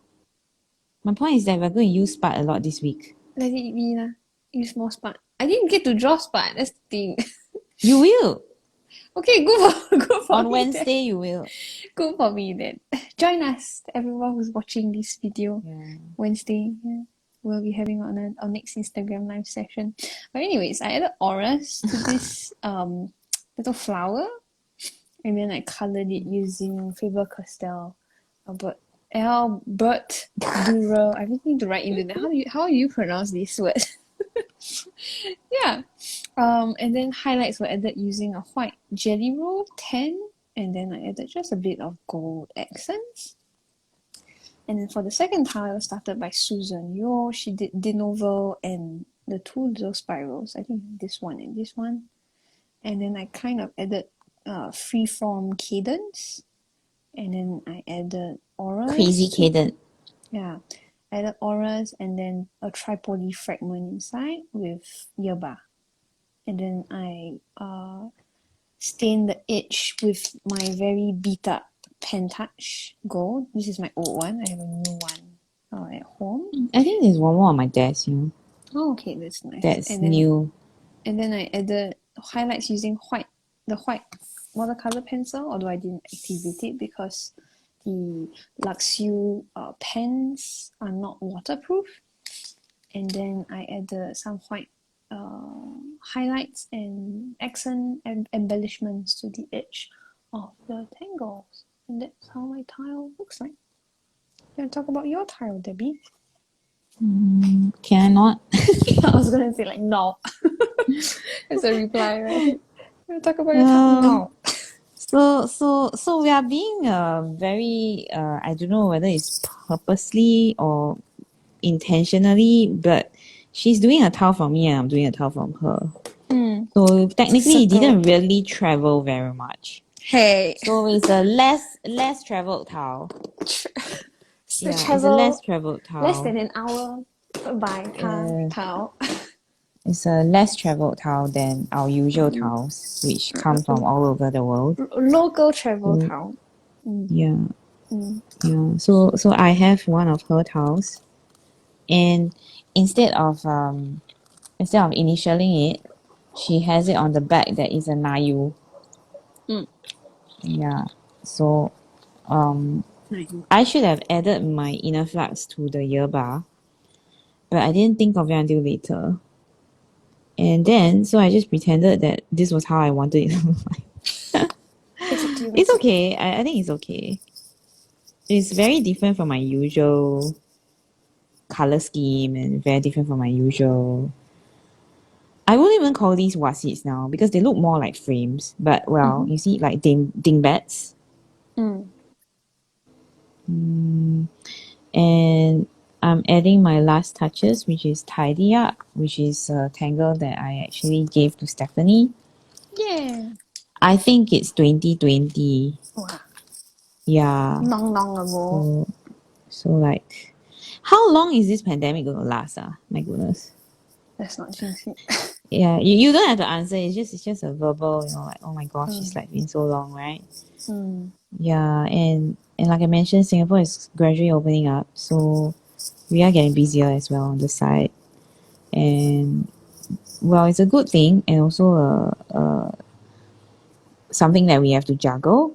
My point is that we're going to use spark a lot this week. Let it be lah. Use more spark. I didn't get to draw spark. That's the thing. You will. Okay, good for On me Wednesday, then. you will. Good for me then. Join us, everyone who's watching this video. Yeah. Wednesday. Yeah. We'll be having our next Instagram live session. But anyways, I added auras to this little flower, and then I colored it using Faber-Castell. But Albert Dürer. I really need to write into that. How do you pronounce this word? Yeah. And then highlights were added using a white jelly roll 10, and then I added just a bit of gold accents. And then for the second tile, I started by Susan Yo. She did Denovel and the two little spirals. I think this one and this one. And then I kind of added freeform cadence. And then I added auras. Crazy cadence. Yeah. I added auras and then a tripody fragment inside with yerba. And then I stained the edge with my very beat up pen touch gold. This is my old one. I have a new one at home. I think there's one more on my desk, you know. Oh, okay, that's nice. That's and then, new. And then I added highlights using the white watercolor pencil, although I didn't activate it because the Luxu pens are not waterproof. And then I added some white highlights and accent and embellishments to the edge of the tangles. And that's how my tile looks like. You want to talk about your tile, Debbie? Can I not? I was going to say like, no. As a reply, right? You want to talk about your tile? No. So we are being very I don't know whether it's purposely or intentionally, but she's doing a tile from me and I'm doing a tile from her. So technically it didn't really travel very much. Hey. So it's a less traveled tile. It's a less traveled tile. Less than an hour by tile. It's a less traveled tile than our usual tiles, which come from all over the world. Local travel tile. Yeah. Yeah. So I have one of her tiles, and instead of initialing it, she has it on the back that is a Nayu. Yeah. So I should have added my inner flux to the yerba, but I didn't think of it until later. And then, so I just pretended that this was how I wanted it to look like. It's okay. I think it's okay. It's very different from my usual color scheme and very different from my usual... I won't even call these wasits now because they look more like frames. But, well, you see, like dingbats. And I'm adding my last touches, which is Tidy Up, which is a tangle that I actually gave to Stephanie. Yeah. I think it's 2020. Wow. Yeah. Long ago. So like, how long is this pandemic going to last? My goodness. Let's not jinx it. Yeah, you don't have to answer. It's just a verbal, you know, like, oh my gosh, it's like been so long, right? Yeah, and like I mentioned, Singapore is gradually opening up, so we are getting busier as well on the side. And well, it's a good thing, and also something that we have to juggle.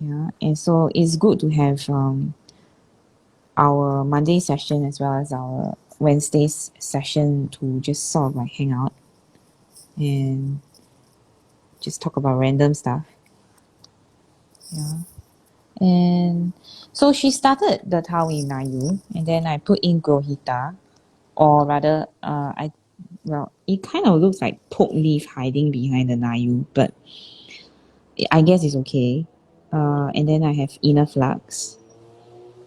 Yeah, and so it's good to have our Monday session as well as our Wednesday's session to just sort of like hang out and just talk about random stuff. Yeah. And so she started the tile in Nayu, and then I put in Grohita, or rather, it kind of looks like poke leaf hiding behind the Nayu, but I guess it's okay. And then I have Inner Flux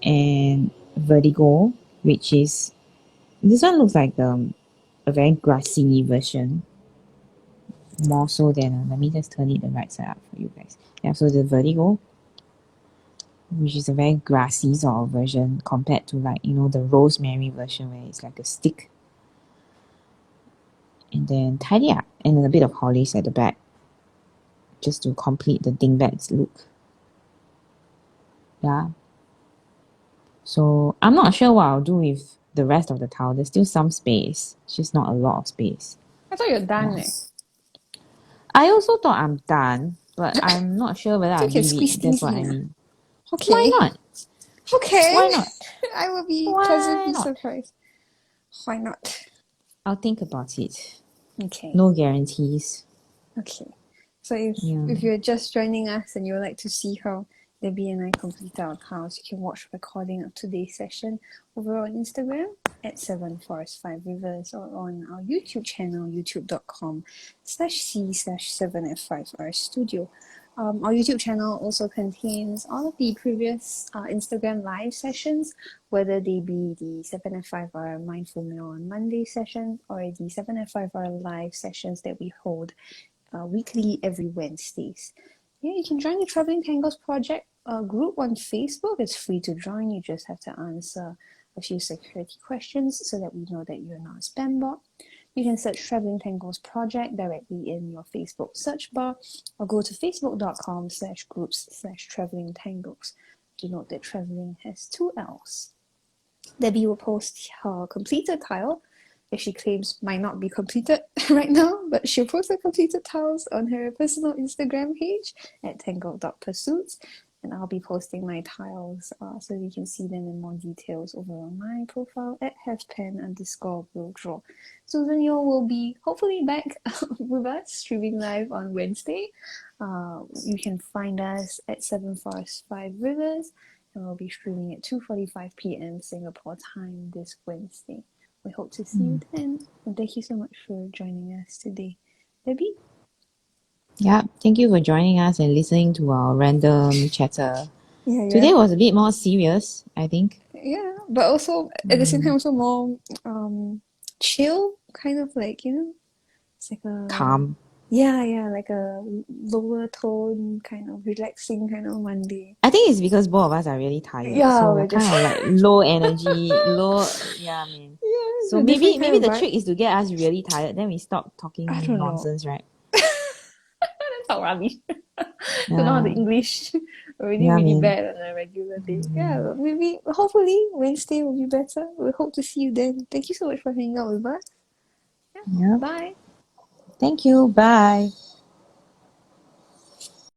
and Vertigo, which is... This one looks like a very grassy version. more so than, let me just turn it the right side up for you guys. Yeah, so the vertigo, which is a very grassy sort of version compared to like, you know, the rosemary version where it's like a stick. And then tidy up, and then a bit of hollies at the back, just to complete the dingbats look. Yeah. So I'm not sure what I'll do with the rest of the towel. There's still some space, it's just not a lot of space. I thought you're done. Yeah. I also thought I'm done, but I'm not sure whether I You can leave squeeze it. That's things what I in. mean. Okay. Why not? Okay. Why not? I will be Why pleasantly not? surprised. Why not? I'll think about it. Okay. No guarantees. Okay. So if you're just joining us and you would like to see how Debbie and I completed our tiles, you can watch a recording of today's session over on Instagram at 7F5R's or on our YouTube channel, youtube.com/c/7F5R Studio. Our YouTube channel also contains all of the previous Instagram live sessions, whether they be the 7F5R Mindful Meal on Monday session or the 7F5R live sessions that we hold weekly every Wednesdays. Yeah, you can join the Traveling Tangles Project group on Facebook. It's free to join. You just have to answer a few security questions so that we know that you're not a spam bot. You can search Traveling Tangles Project directly in your Facebook search bar or go to facebook.com/groups/Traveling Tangles. Do note that traveling has 2 L's. Debbie will post her completed tile that she claims might not be completed right now, but she'll post her completed tiles on her personal Instagram page at tangled.pursuits. And I'll be posting my tiles so you can see them in more details over on my profile at @halfpen_will-draw. Susan Yo will be hopefully back with us streaming live on Wednesday. You can find us at 7F5R's, and we'll be streaming at 2:45 p.m. Singapore time this Wednesday. We hope to see you then. And thank you so much for joining us today. Debbie? Yeah, thank you for joining us and listening to our random chatter. Yeah. Today was a bit more serious, I think. Yeah, but also at the same time also more chill, kind of like, it's like a Calm. yeah, like a lower tone, kind of relaxing kind of Monday. I think it's because both of us are really tired. Yeah, So we're we're kind just of like low energy, yeah, man. it's So a different maybe kind of the vibe. trick is to get us really tired, then we stop I talking don't know. nonsense, right? That's how rubbish. Don't know how the Yeah. English already Yeah, really man. bad on a regular day. Yeah, maybe hopefully Wednesday will be better. We hope to see you then. Thank you so much for hanging out with us. Yeah. Bye. Thank you. Bye.